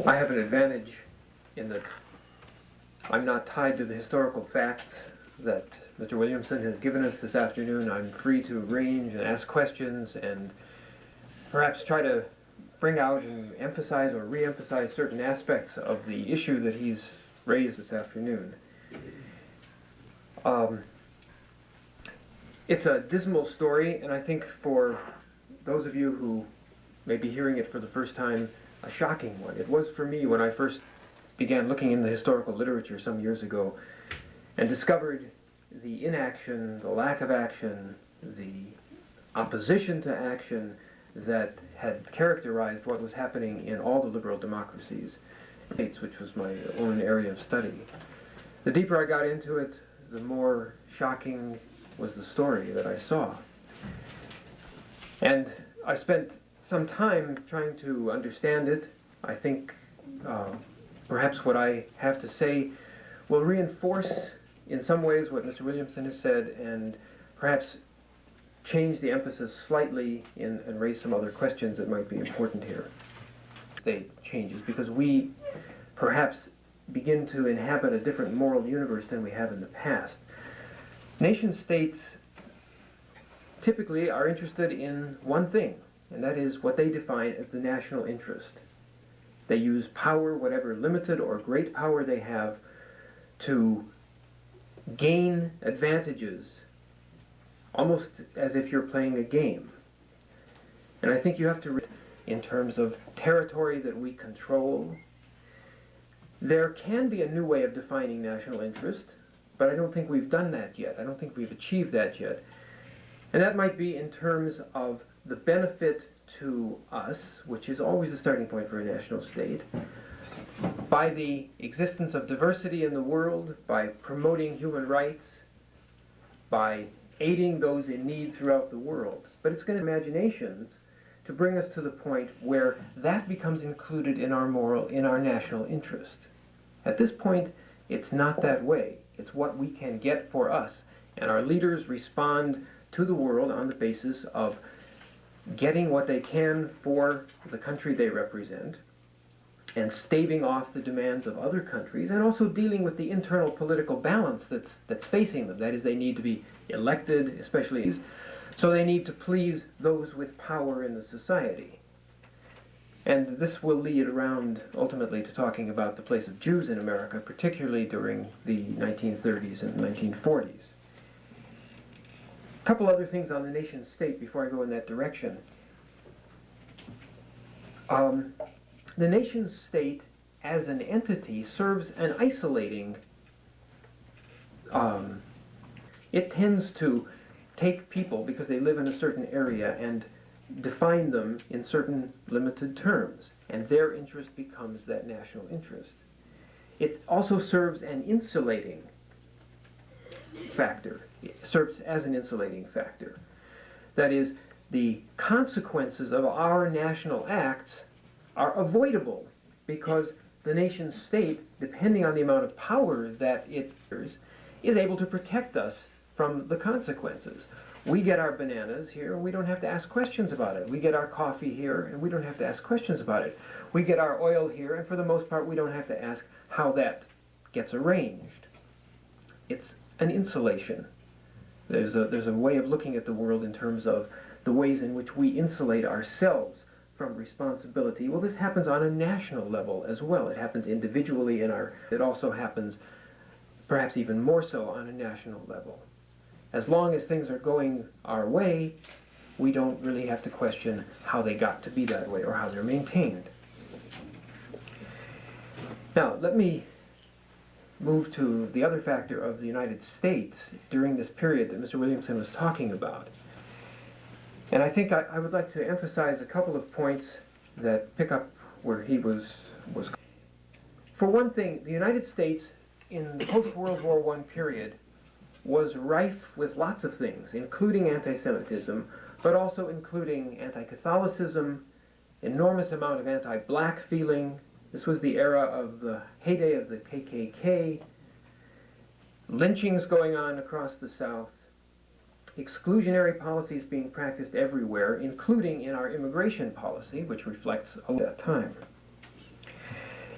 I have an advantage in that I'm not tied to the historical facts that Mr. Williamson has given us this afternoon. I'm free to range and ask questions and perhaps try to bring out and emphasize or re-emphasize certain aspects of the issue that he's raised this afternoon. It's a dismal story, and I think for those of you who may be hearing it for the first time, a shocking one. It was for me when I first began looking in the historical literature some years ago and discovered the inaction, the lack of action, the opposition to action that had characterized what was happening in all the liberal democracies, which was my own area of study. The deeper I got into it, the more shocking was the story that I saw. And I spent some time trying to understand it. I think perhaps what I have to say will reinforce in some ways what Mr. Williamson has said, and perhaps change the emphasis slightly and raise some other questions that might be important here. State changes because we perhaps begin to inhabit a different moral universe than we have in the past. Nation states typically are interested in one thing, and that is what they define as the national interest. They use power, whatever limited or great power they have, to gain advantages, almost as if you're playing a game. And I think you have to, in terms of territory that we control, there can be a new way of defining national interest, but I don't think we've done that yet. I don't think we've achieved that yet. And that might be in terms of the benefit to us, which is always the starting point for a national state, by the existence of diversity in the world, by promoting human rights, by aiding those in need throughout the world. But it's going to imaginations to bring us to the point where that becomes included in our national interest. At this point, it's not that way. It's what we can get for us. And our leaders respond to the world on the basis of getting what they can for the country they represent and staving off the demands of other countries, and also dealing with the internal political balance that's facing them. That is, they need to be elected, especially, so they need to please those with power in the society. And this will lead around ultimately to talking about the place of Jews in America, particularly during the 1930s and 1940s. A couple other things on the nation state before I go in that direction. The nation state as an entity serves an isolating, it tends to take people because they live in a certain area and define them in certain limited terms, and their interest becomes that national interest. It also serves an insulating factor. It serves as an insulating factor. That is, the consequences of our national acts are avoidable because the nation state, depending on the amount of power that it is able to protect us from the consequences. We get our bananas here, and we don't have to ask questions about it. We get our coffee here, and we don't have to ask questions about it. We get our oil here, and for the most part, we don't have to ask how that gets arranged. It's an insulation. There's a way of looking at the world in terms of the ways in which we insulate ourselves from responsibility. Well, this happens on a national level as well. It happens individually it also happens perhaps even more so on a national level. As long as things are going our way, we don't really have to question how they got to be that way or how they're maintained. Now, let me move to the other factor of the United States during this period that Mr. Williamson was talking about. And I think I would like to emphasize a couple of points that pick up where he was. For one thing, the United States in the post-World War I period was rife with lots of things, including anti-Semitism, but also including anti-Catholicism, enormous amount of anti-black feeling. This was the era of the heyday of the KKK, lynchings going on across the South, exclusionary policies being practiced everywhere, including in our immigration policy, which reflects all that time.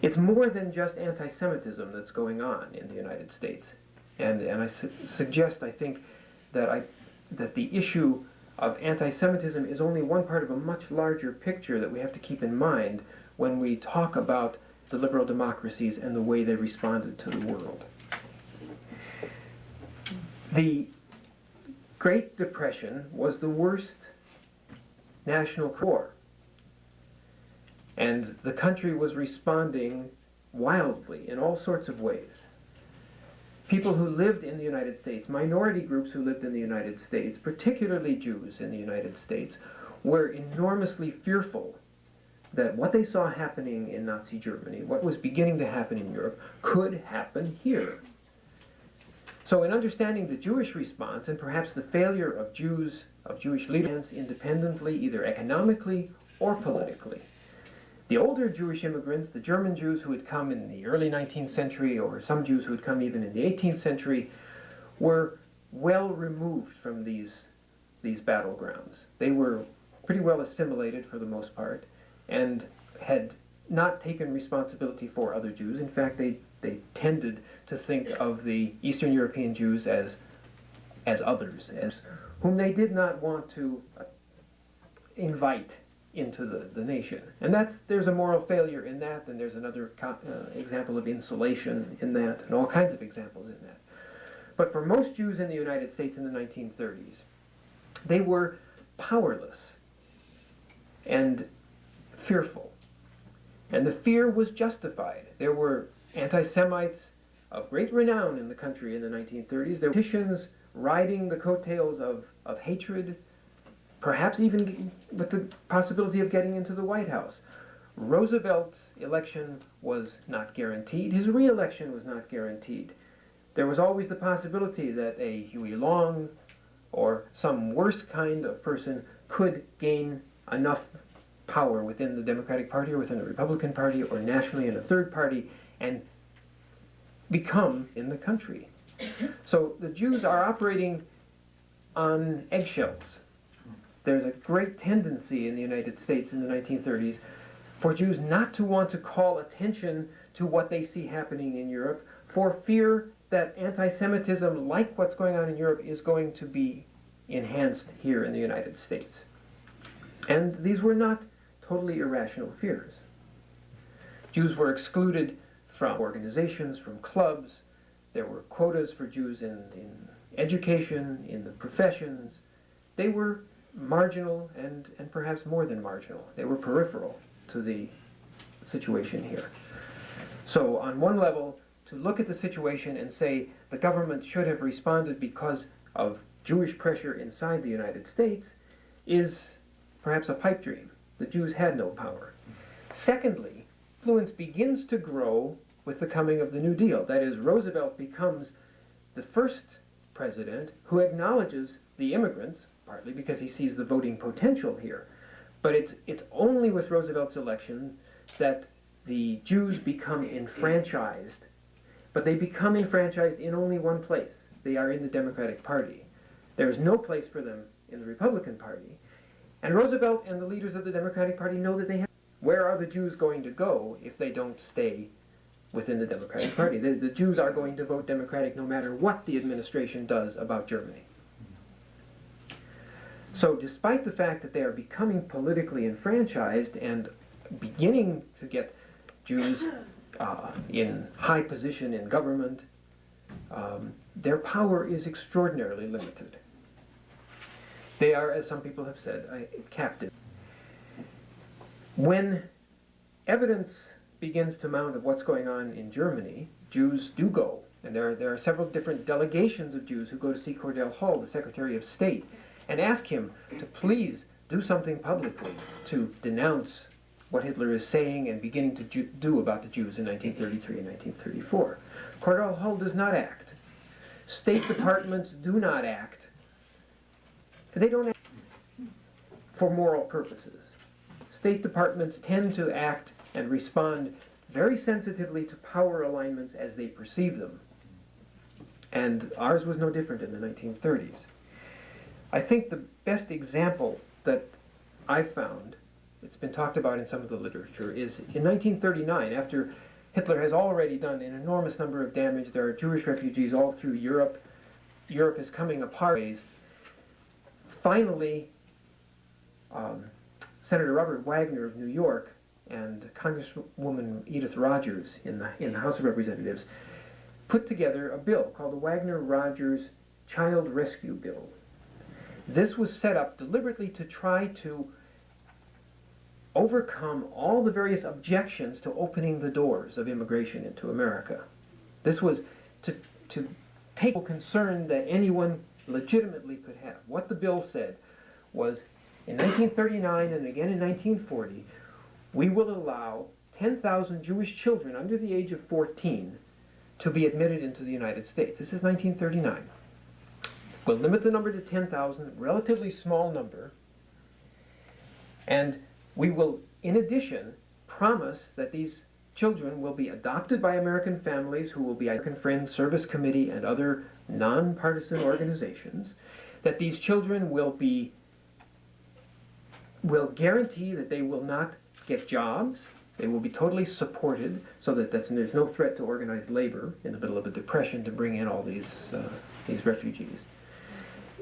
It's more than just anti-Semitism that's going on in the United States. And I suggest, I think, that the issue of anti-Semitism is only one part of a much larger picture that we have to keep in mind when we talk about the liberal democracies and the way they responded to the world. The Great Depression was the worst national war, and the country was responding wildly in all sorts of ways. People who lived in the United States, minority groups who lived in the United States, particularly Jews in the United States, were enormously fearful that what they saw happening in Nazi Germany, what was beginning to happen in Europe, could happen here. So in understanding the Jewish response, and perhaps the failure of Jewish leaders independently, either economically or politically, the older Jewish immigrants, the German Jews who had come in the early 19th century, or some Jews who had come even in the 18th century, were well removed from these these battlegrounds. They were pretty well assimilated for the most part and had not taken responsibility for other Jews. In fact, they tended to think of the Eastern European Jews as others, as whom they did not want to invite into the nation. And there's a moral failure in that, and there's another example of insulation in that, and all kinds of examples in that. But for most Jews in the United States in the 1930s, they were powerless and fearful. And the fear was justified. There were anti-Semites of great renown in the country in the 1930s. There were politicians riding the coattails of hatred, perhaps even with the possibility of getting into the White House. Roosevelt's election was not guaranteed. His re-election was not guaranteed. There was always the possibility that a Huey Long or some worse kind of person could gain enough power within the Democratic Party or within the Republican Party or nationally in a third party and become in the country. So the Jews are operating on eggshells. There's a great tendency in the United States in the 1930s for Jews not to want to call attention to what they see happening in Europe for fear that anti-Semitism, like what's going on in Europe, is going to be enhanced here in the United States. And these were not totally irrational fears. Jews were excluded from organizations, from clubs. There were quotas for Jews in education, in the professions. They were marginal and perhaps more than marginal. They were peripheral to the situation here. So on one level, to look at the situation and say the government should have responded because of Jewish pressure inside the United States is perhaps a pipe dream. The Jews had no power. Secondly, influence begins to grow with the coming of the New Deal. That is, Roosevelt becomes the first president who acknowledges the immigrants, partly because he sees the voting potential here. But it's only with Roosevelt's election that the Jews become enfranchised. But they become enfranchised in only one place. They are in the Democratic Party. There is no place for them in the Republican Party. And Roosevelt and the leaders of the Democratic Party know that they have. Where are the Jews going to go if they don't stay within the Democratic Party? The Jews are going to vote Democratic no matter what the administration does about Germany. So despite the fact that they are becoming politically enfranchised and beginning to get Jews in high position in government, their power is extraordinarily limited. They are, as some people have said, captive. When evidence begins to mount of what's going on in Germany, Jews do go. And there are several different delegations of Jews who go to see Cordell Hull, the Secretary of State, and ask him to please do something publicly to denounce what Hitler is saying and beginning to do about the Jews in 1933 and 1934. Cordell Hull does not act. State departments do not act. They don't act for moral purposes. State departments tend to act and respond very sensitively to power alignments as they perceive them. And ours was no different in the 1930s. I think the best example that I've found, it's been talked about in some of the literature, is in 1939, after Hitler has already done an enormous number of damage. There are Jewish refugees all through Europe. Europe is coming apart. Finally, Senator Robert Wagner of New York and Congresswoman Edith Rogers in the House of Representatives put together a bill called the Wagner-Rogers Child Rescue Bill. This was set up deliberately to try to overcome all the various objections to opening the doors of immigration into America. This was to take concern that anyone legitimately could have. What the bill said was, in 1939 and again in 1940, we will allow 10,000 Jewish children under the age of 14 to be admitted into the United States. This is 1939. We'll limit the number to 10,000, relatively small number, and we will, in addition, promise that these children will be adopted by American families who will be American Friends Service Committee and other nonpartisan organizations. that these children will guarantee that they will not get jobs. They will be totally supported so that there's no threat to organized labor in the middle of a depression to bring in all these refugees.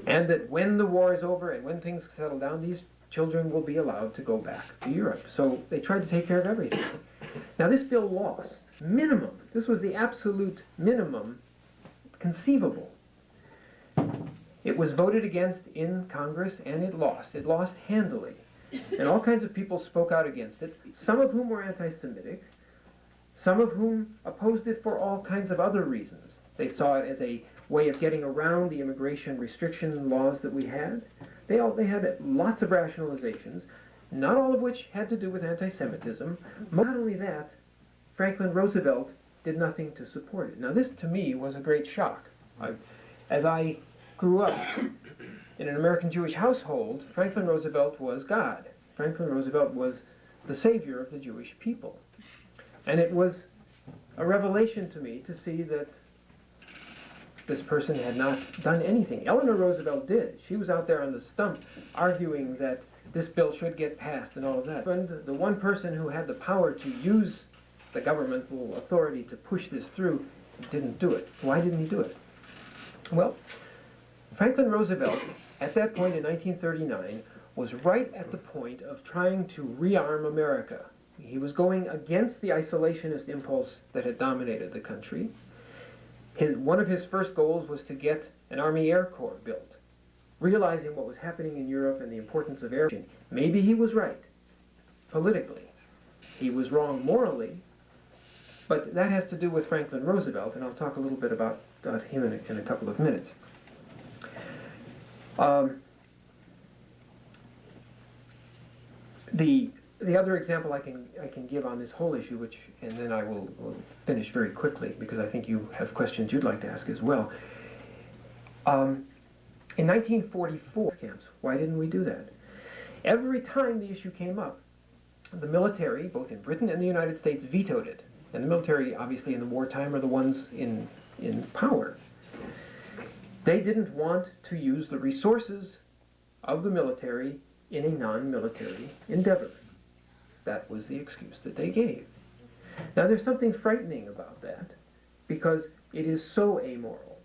And that when the war is over and when things settle down, these children will be allowed to go back to Europe. So they tried to take care of everything. Now this bill lost. Minimum. This was the absolute minimum conceivable. It was voted against in Congress and it lost. It lost handily. And all kinds of people spoke out against it, some of whom were anti-Semitic, some of whom opposed it for all kinds of other reasons. They saw it as a way of getting around the immigration restriction laws that we had. They had lots of rationalizations, not all of which had to do with anti-Semitism. Not only that, Franklin Roosevelt did nothing to support it. Now this, to me, was a great shock. As I grew up in an American Jewish household, Franklin Roosevelt was God. Franklin Roosevelt was the savior of the Jewish people. And it was a revelation to me to see that this person had not done anything. Eleanor Roosevelt did. She was out there on the stump arguing that this bill should get passed and all of that. And the one person who had the power to use the governmental authority to push this through didn't do it. Why didn't he do it? Well, Franklin Roosevelt, at that point in 1939, was right at the point of trying to rearm America. He was going against the isolationist impulse that had dominated the country. One of his first goals was to get an Army Air Corps built, realizing what was happening in Europe and the importance of air. Maybe he was right, politically. He was wrong morally, but that has to do with Franklin Roosevelt, and I'll talk a little bit about him in a couple of minutes. The other example I can give on this whole issue, and then I will finish very quickly because I think you have questions you'd like to ask as well. In 1944 camps, why didn't we do that? Every time the issue came up, the military, both in Britain and the United States, vetoed it. And the military, obviously, in the wartime are the ones in power. They didn't want to use the resources of the military in a non-military endeavor. That was the excuse that they gave. Now there's something frightening about that because it is so amoral.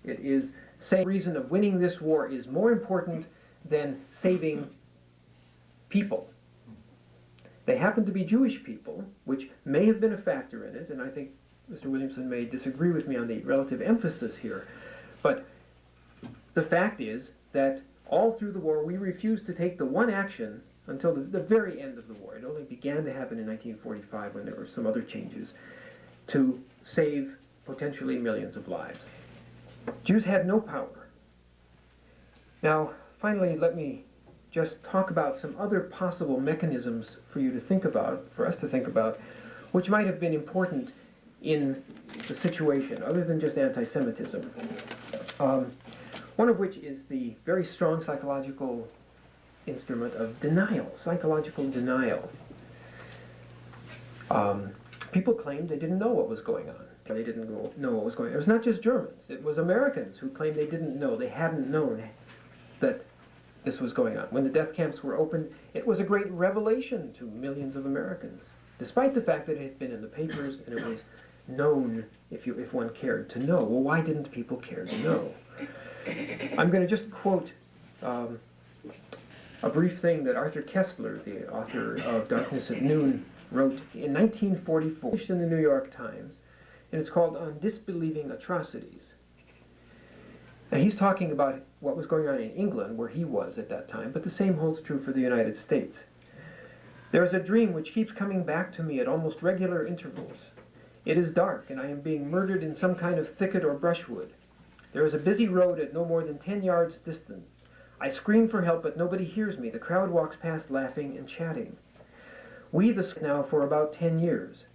It is saying the reason of winning this war is more important than saving people. They happen to be Jewish people, which may have been a factor in it, and I think Mr. Williamson may disagree with me on the relative emphasis here, but the fact is that all through the war we refused to take the one action until the very end of the war. It only began to happen in 1945 when there were some other changes to save potentially millions of lives. Jews had no power. Now, finally, let me just talk about some other possible mechanisms for you to think about, for us to think about, which might have been important in the situation, other than just anti-Semitism. One of which is the very strong psychological instrument of denial, psychological denial. People claimed they didn't know what was going on. They didn't know what was going on. It was not just Germans. It was Americans who claimed they didn't know. They hadn't known that this was going on. When the death camps were opened, it was a great revelation to millions of Americans, despite the fact that it had been in the papers and it was known if one cared to know. Well, why didn't people care to know? I'm going to just quote a brief thing that Arthur Kessler, the author of Darkness at Noon, wrote in 1944, published in the New York Times, and it's called On Disbelieving Atrocities. Now he's talking about what was going on in England, where he was at that time, but the same holds true for the United States. There is a dream which keeps coming back to me at almost regular intervals. It is dark, and I am being murdered in some kind of thicket or brushwood. There is a busy road at no more than 10 yards distant. I scream for help, but nobody hears me. The crowd walks past laughing and chatting. We now for about 10 years.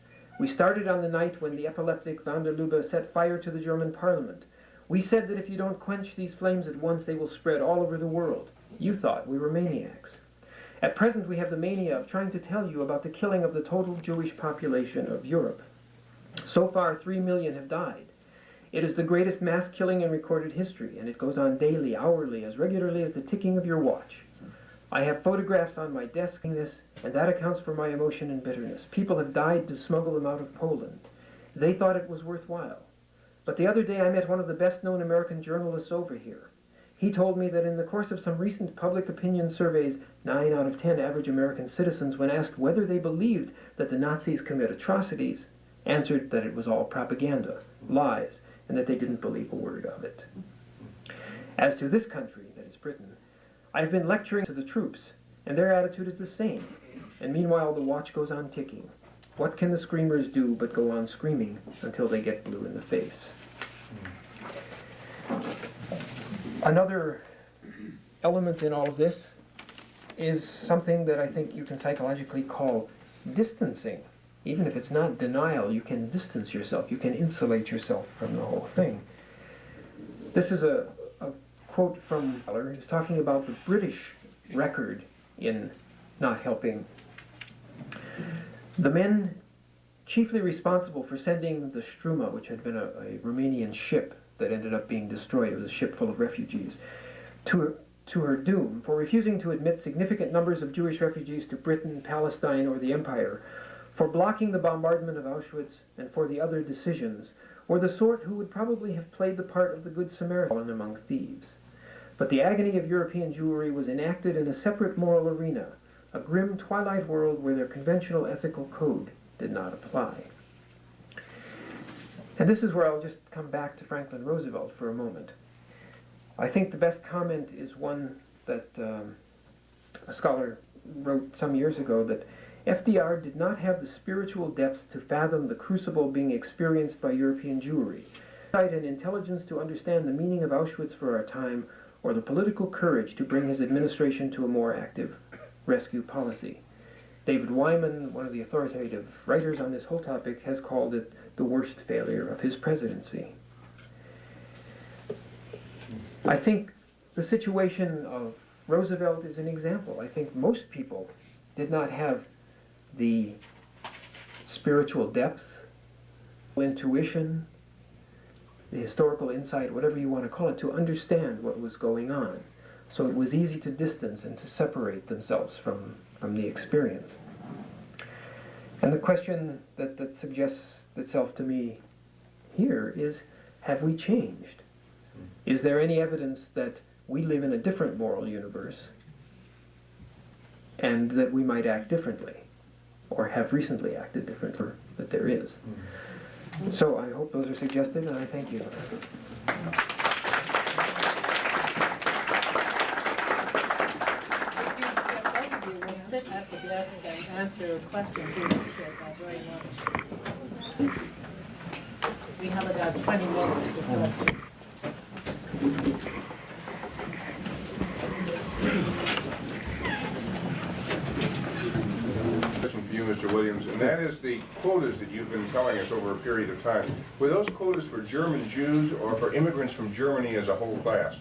We started on the night when the epileptic van der Lubbe set fire to the German parliament. We said that if you don't quench these flames at once, they will spread all over the world. You thought we were maniacs. At present, we have the mania of trying to tell you about the killing of the total Jewish population of Europe. So far, 3 million have died. It is the greatest mass killing in recorded history, and it goes on daily, hourly, as regularly as the ticking of your watch. I have photographs on my desk in this, and that accounts for my emotion and bitterness. People have died to smuggle them out of Poland. They thought it was worthwhile. But the other day I met one of the best-known American journalists over here. He told me that in the course of some recent public opinion surveys, 9 out of 10 average American citizens, when asked whether they believed that the Nazis commit atrocities, answered that it was all propaganda, lies, and that they didn't believe a word of it. As to this country, that is Britain, I've been lecturing to the troops, and their attitude is the same. And meanwhile, the watch goes on ticking. What can the screamers do but go on screaming until they get blue in the face? Another element in all of this is something that I think you can psychologically call distancing. Even if it's not denial, you can distance yourself. You can insulate yourself from the whole thing. This is a quote from Adler. He's talking about the British record in not helping. The men chiefly responsible for sending the Struma, which had been a Romanian ship that ended up being destroyed, it was a ship full of refugees, to her doom, for refusing to admit significant numbers of Jewish refugees to Britain, Palestine, or the Empire, for blocking the bombardment of Auschwitz, and for the other decisions, were the sort who would probably have played the part of the Good Samaritan among thieves. But the agony of European Jewry was enacted in a separate moral arena, a grim twilight world where their conventional ethical code did not apply. And this is where I'll just come back to Franklin Roosevelt for a moment. I think the best comment is one that a scholar wrote some years ago, that FDR did not have the spiritual depth to fathom the crucible being experienced by European Jewry, and intelligence to understand the meaning of Auschwitz for our time, or the political courage to bring his administration to a more active rescue policy. David Wyman, one of the authoritative writers on this whole topic, has called it the worst failure of his presidency. I think the situation of Roosevelt is an example. I think most people did not have the spiritual depth, intuition, the historical insight, whatever you want to call it, to understand what was going on. So it was easy to distance and to separate themselves from the experience. And the question that suggests itself to me here is, have we changed? Is there any evidence that we live in a different moral universe and that we might act differently, or have recently acted differently, that there is? So I hope those are suggested, and I thank you. We'll sit at the desk and answer questions. We appreciate that very much. We have about 20 minutes for questions. Question for you, Mr. Williams, and that is the quotas that you've been telling us over a period of time. Were those quotas for German Jews or for immigrants from Germany as a whole class?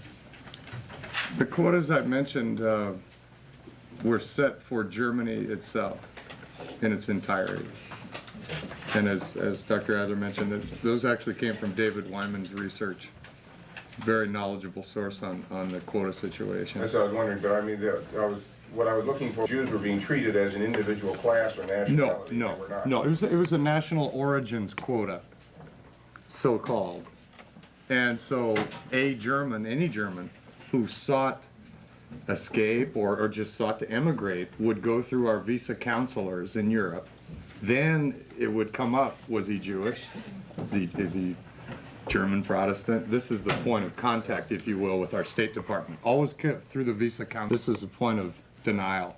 The quotas I mentioned were set for Germany itself in its entirety. And as Dr. Adler mentioned, those actually came from David Wyman's research. Very knowledgeable source on the quota situation. That's what I was wondering, but I mean, what I was looking for, Jews were being treated as an individual class or nationality. No. They were not. No, it was a national origins quota, so-called. And so any German who sought escape or just sought to emigrate would go through our visa counselors in Europe. Then it would come up, was he Jewish? Is he German Protestant? This is the point of contact, if you will, with our State Department. Always kept through the visa council. This is a point of denial,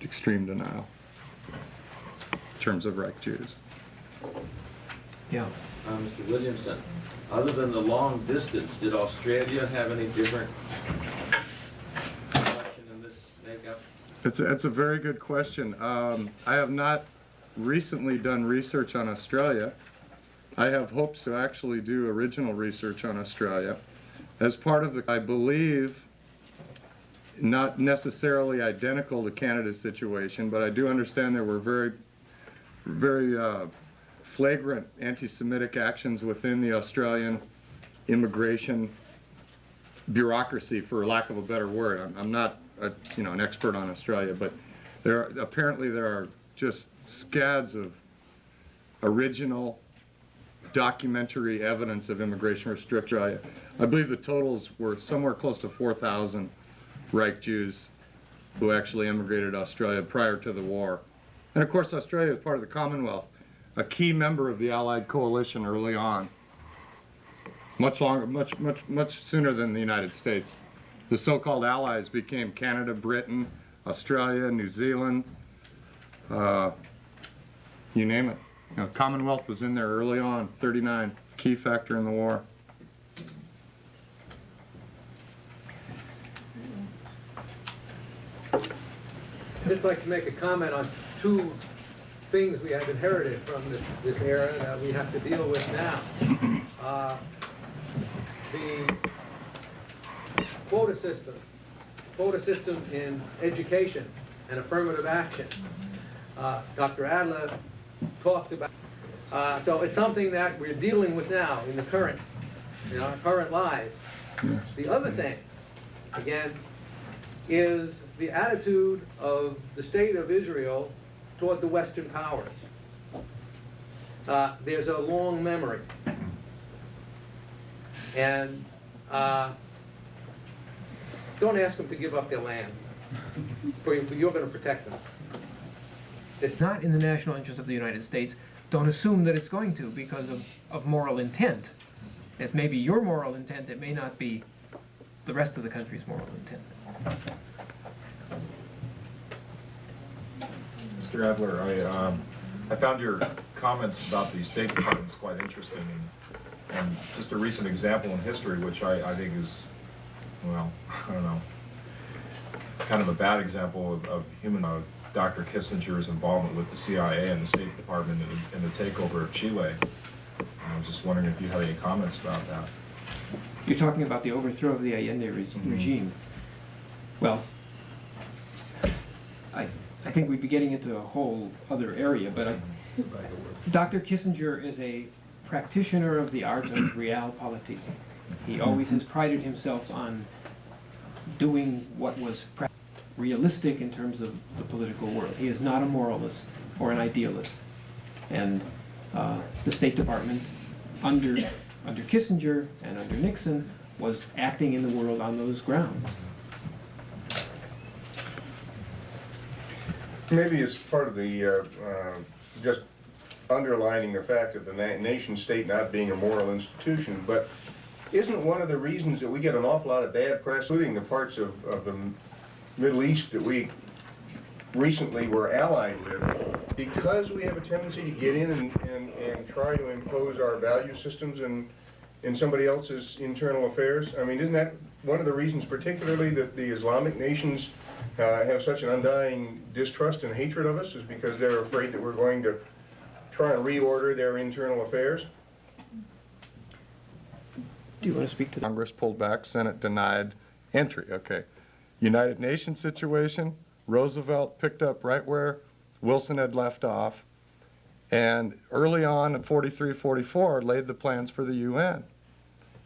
extreme denial, in terms of Reich Jews. Yeah. Mr. Williamson, other than the long distance, did Australia have any different selection in this makeup? It's a very good question. I have not recently done research on Australia. I have hopes to actually do original research on Australia. As part of I believe, not necessarily identical to Canada's situation, but I do understand there were very flagrant anti-Semitic actions within the Australian immigration bureaucracy, for lack of a better word. I'm not an expert on Australia, but apparently there are just scads of original documentary evidence of immigration restriction. I believe the totals were somewhere close to 4,000 Reich Jews who actually immigrated to Australia prior to the war. And of course, Australia is part of the Commonwealth, a key member of the Allied coalition early on. Much sooner than the United States. The so-called Allies became Canada, Britain, Australia, New Zealand, you name it. Commonwealth was in there early on, 39, key factor in the war. I'd just like to make a comment on two things we have inherited from this era that we have to deal with now. The quota system in education and affirmative action. Dr. Adler talked about. So it's something that we're dealing with now in our current lives. Yeah. The other thing, again, is the attitude of the state of Israel toward the Western powers. There's a long memory. And don't ask them to give up their land. You're going to protect them. It's not in the national interest of the United States. Don't assume that it's going to because of moral intent. It may be your moral intent, it may not be the rest of the country's moral intent. Mr. Adler, I found your comments about the State Department quite interesting, and just a recent example in history, which I think is, well, I don't know, kind of a bad example of Dr. Kissinger's involvement with the CIA and the State Department in the takeover of Chile. I was just wondering if you had any comments about that. You're talking about the overthrow of the Allende regime. Well, I think we'd be getting into a whole other area, but Dr. Kissinger is a practitioner of the art of realpolitik. He always has prided himself on doing what was realistic in terms of the political world. He is not a moralist or an idealist. And the State Department, under Kissinger and under Nixon, was acting in the world on those grounds. Maybe as part of the, just underlining the fact of the nation state not being a moral institution, but isn't one of the reasons that we get an awful lot of bad press, including the parts of the Middle East that we recently were allied with, because we have a tendency to get in and try to impose our value systems in somebody else's internal affairs? I mean, isn't that one of the reasons particularly that the Islamic nations have such an undying distrust and hatred of us, is because they're afraid that we're going to try and reorder their internal affairs? Do you want to speak to that? Congress pulled back, Senate denied entry. Okay. United Nations situation, Roosevelt picked up right where Wilson had left off, and early on in 43, 44 laid the plans for the UN.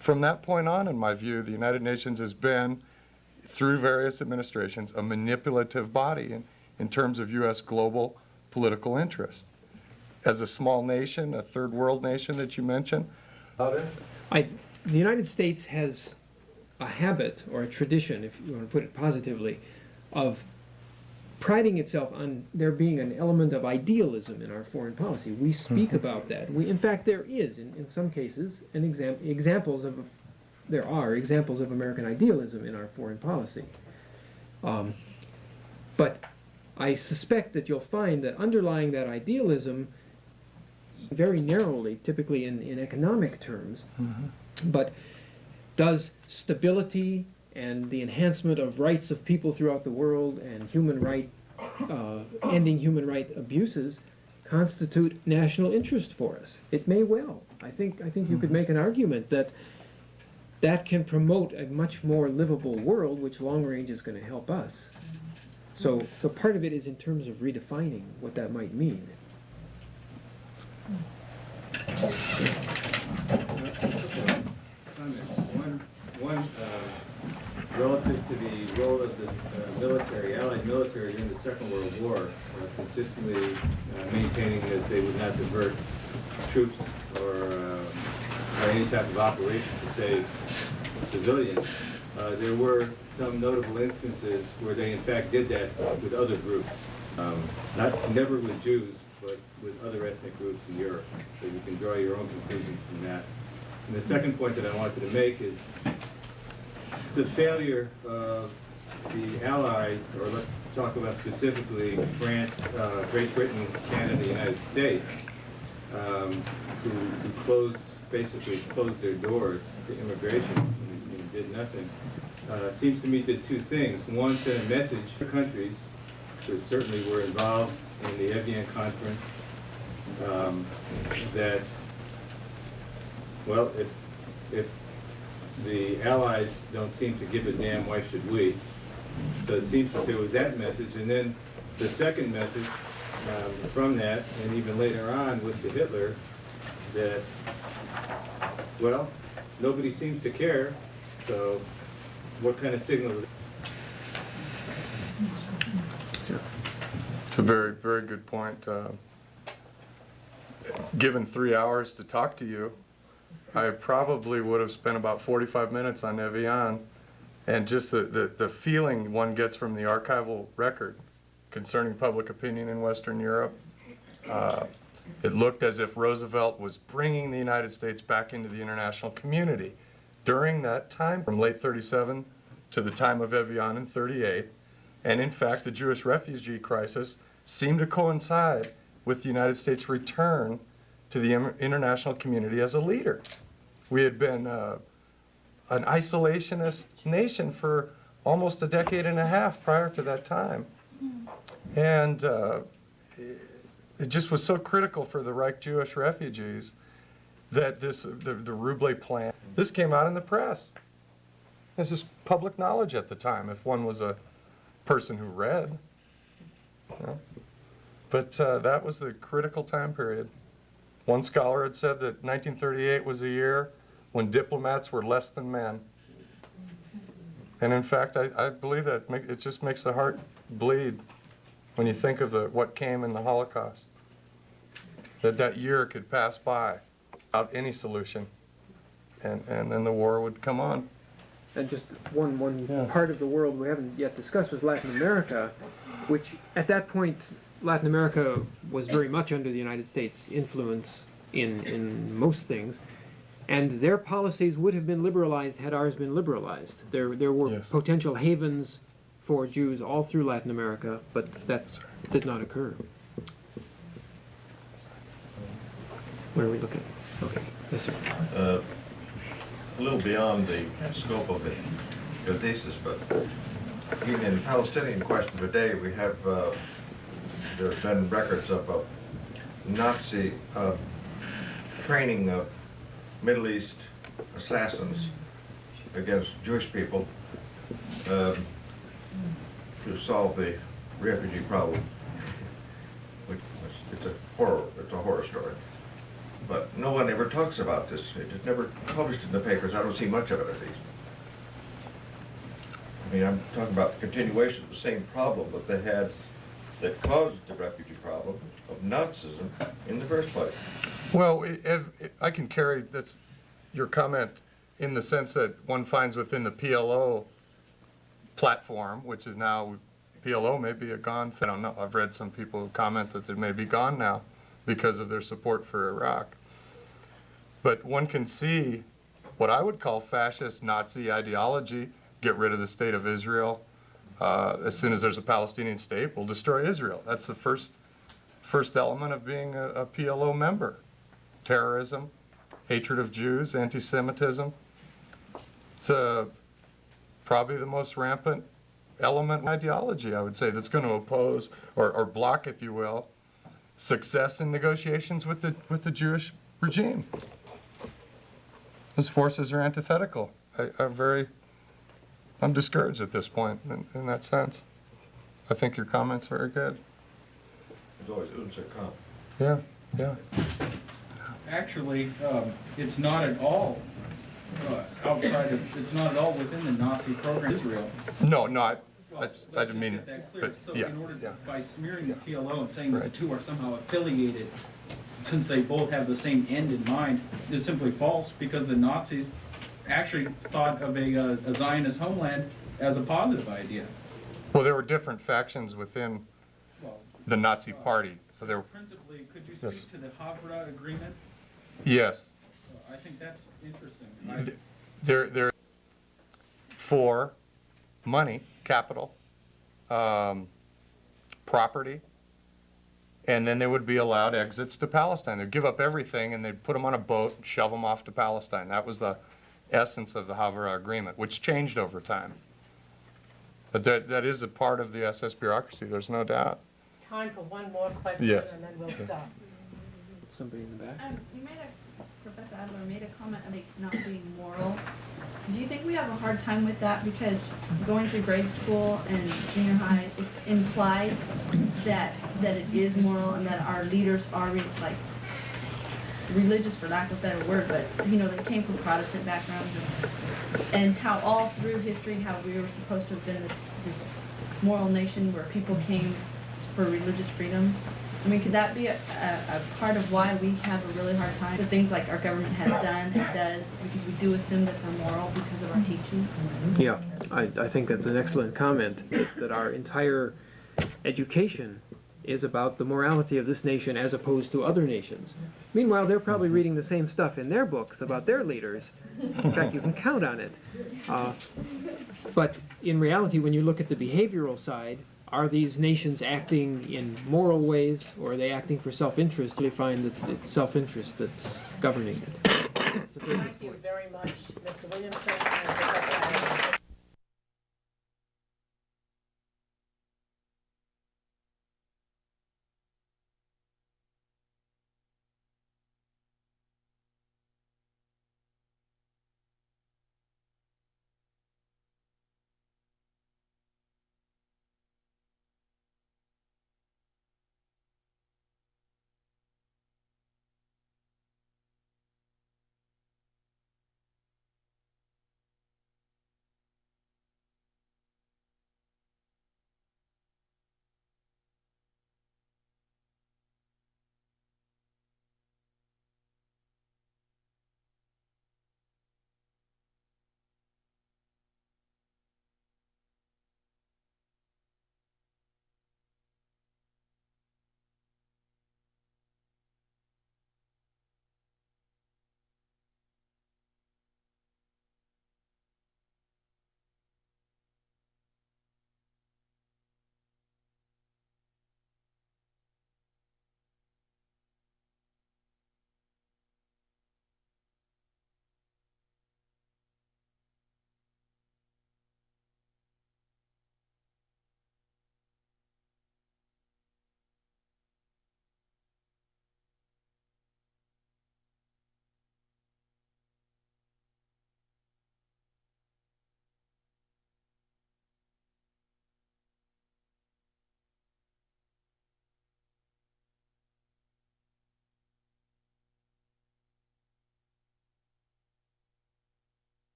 From that point on, in my view, the United Nations has been, through various administrations, a manipulative body in terms of U.S. global political interest. As a small nation, a third world nation that you mentioned, The United States has a habit, or a tradition, if you want to put it positively, of priding itself on there being an element of idealism in our foreign policy. We speak about that. In fact, there is, in some cases, there are examples of American idealism in our foreign policy. But I suspect that you'll find that underlying that idealism, very narrowly, typically in economic terms, but does stability and the enhancement of rights of people throughout the world and ending human right abuses constitute national interest for us? It may well. I think you could make an argument that can promote a much more livable world, which long range is going to help us. So part of it is in terms of redefining what that might mean. One, relative to the role of the Allied military during the Second World War, consistently maintaining that they would not divert troops or any type of operation to save civilians. There were some notable instances where they in fact did that with other groups. Never with Jews, but with other ethnic groups in Europe. So you can draw your own conclusions from that. And the second point that I wanted to make is the failure of the Allies, or let's talk about specifically France, Great Britain, Canada, the United States, who basically closed their doors to immigration and did nothing, seems to me did two things. One, sent a message to countries that certainly were involved in the Evian conference that, well, if the Allies don't seem to give a damn, why should we? So it seems that there was that message, and then the second message from that, and even later on, was to Hitler, that, well, nobody seems to care, so what kind of signal? It's a very, very good point. Given 3 hours to talk to you, I probably would have spent about 45 minutes on Evian, and just the feeling one gets from the archival record concerning public opinion in Western Europe. It looked as if Roosevelt was bringing the United States back into the international community during that time, from late 37 to the time of Evian in 38. And in fact, the Jewish refugee crisis seemed to coincide with the United States' return to the international community as a leader. We had been an isolationist nation for almost a decade and a half prior to that time. And it just was so critical for the Reich Jewish refugees that the Ruble plan, this came out in the press. This is public knowledge at the time, if one was a person who read. You know? But that was the critical time period. One scholar had said that 1938 was a year when diplomats were less than men. And in fact, I believe that it just makes the heart bleed when you think of what came in the Holocaust. That year could pass by without any solution, and then the war would come on. And just one part of the world we haven't yet discussed was Latin America, which at that point, Latin America was very much under the United States' influence in most things, and their policies would have been liberalized had ours been liberalized. There were potential havens for Jews all through Latin America, but that did not occur. Where are we looking? Okay, yes, sir. A little beyond the scope of your thesis, but even in the Palestinian question today, we have there have been records of Nazi training of Middle East assassins against Jewish people to solve the refugee problem. It's a horror story. But no one ever talks about this. It's never published in the papers. I don't see much of it, at least. I mean, I'm talking about the continuation of the same problem that they had that caused the refugee problem of Nazism in the first place. Well, I can carry your comment in the sense that one finds within the PLO platform, which is now, PLO may be a gone, I don't know, I've read some people who comment that it may be gone now because of their support for Iraq. But one can see what I would call fascist Nazi ideology, get rid of the state of Israel. As soon as there's a Palestinian state, we'll destroy Israel. That's the first element of being a PLO member. Terrorism, hatred of Jews, anti-Semitism. It's probably the most rampant element in ideology, I would say, that's going to oppose or block, if you will, success in negotiations with the Jewish regime. Those forces are antithetical. I'm discouraged at this point in that sense. I think your comment's very good. There's always unser come. Yeah. actually, it's not at all it's not at all within the Nazi program in Israel. No, not, Well, I didn't mean, let's just get that clear. but, So yeah, in order yeah. by smearing the PLO and saying that Right. the two are somehow affiliated, since they both have the same end in mind, is simply false, because the Nazis actually thought of a Zionist homeland as a positive idea. Well, there were different factions within Well, the Nazi Party, so there, principally, could you Yes. speak to the Havre agreement? yes. I think that's interesting. They're for money, capital, property, and then they would be allowed exits to Palestine. They'd give up everything and they'd put them on a boat and shove them off to Palestine. That was the essence of the Havre Agreement, which changed over time. But that is a part of the SS bureaucracy, there's no doubt. Time for one more question, Yes. and then we'll stop. Somebody in the back? Professor Adler made a comment on it not being moral. Do you think we have a hard time with that because going through grade school and junior high is implied that it is moral and that our leaders are religious, for lack of a better word, but you know, they came from Protestant backgrounds, and how all through history how we were supposed to have been this moral nation where people came for religious freedom. I mean, could that be a part of why we have a really hard time with things like our government has done and does, because we do assume that they're moral because of our teaching? Yeah, I think that's an excellent comment, that our entire education is about the morality of this nation as opposed to other nations. Meanwhile, they're probably reading the same stuff in their books about their leaders. In fact, you can count on it. But in reality, when you look at the behavioral side, are these nations acting in moral ways, or are they acting for self-interest? We find that it's self-interest that's governing it.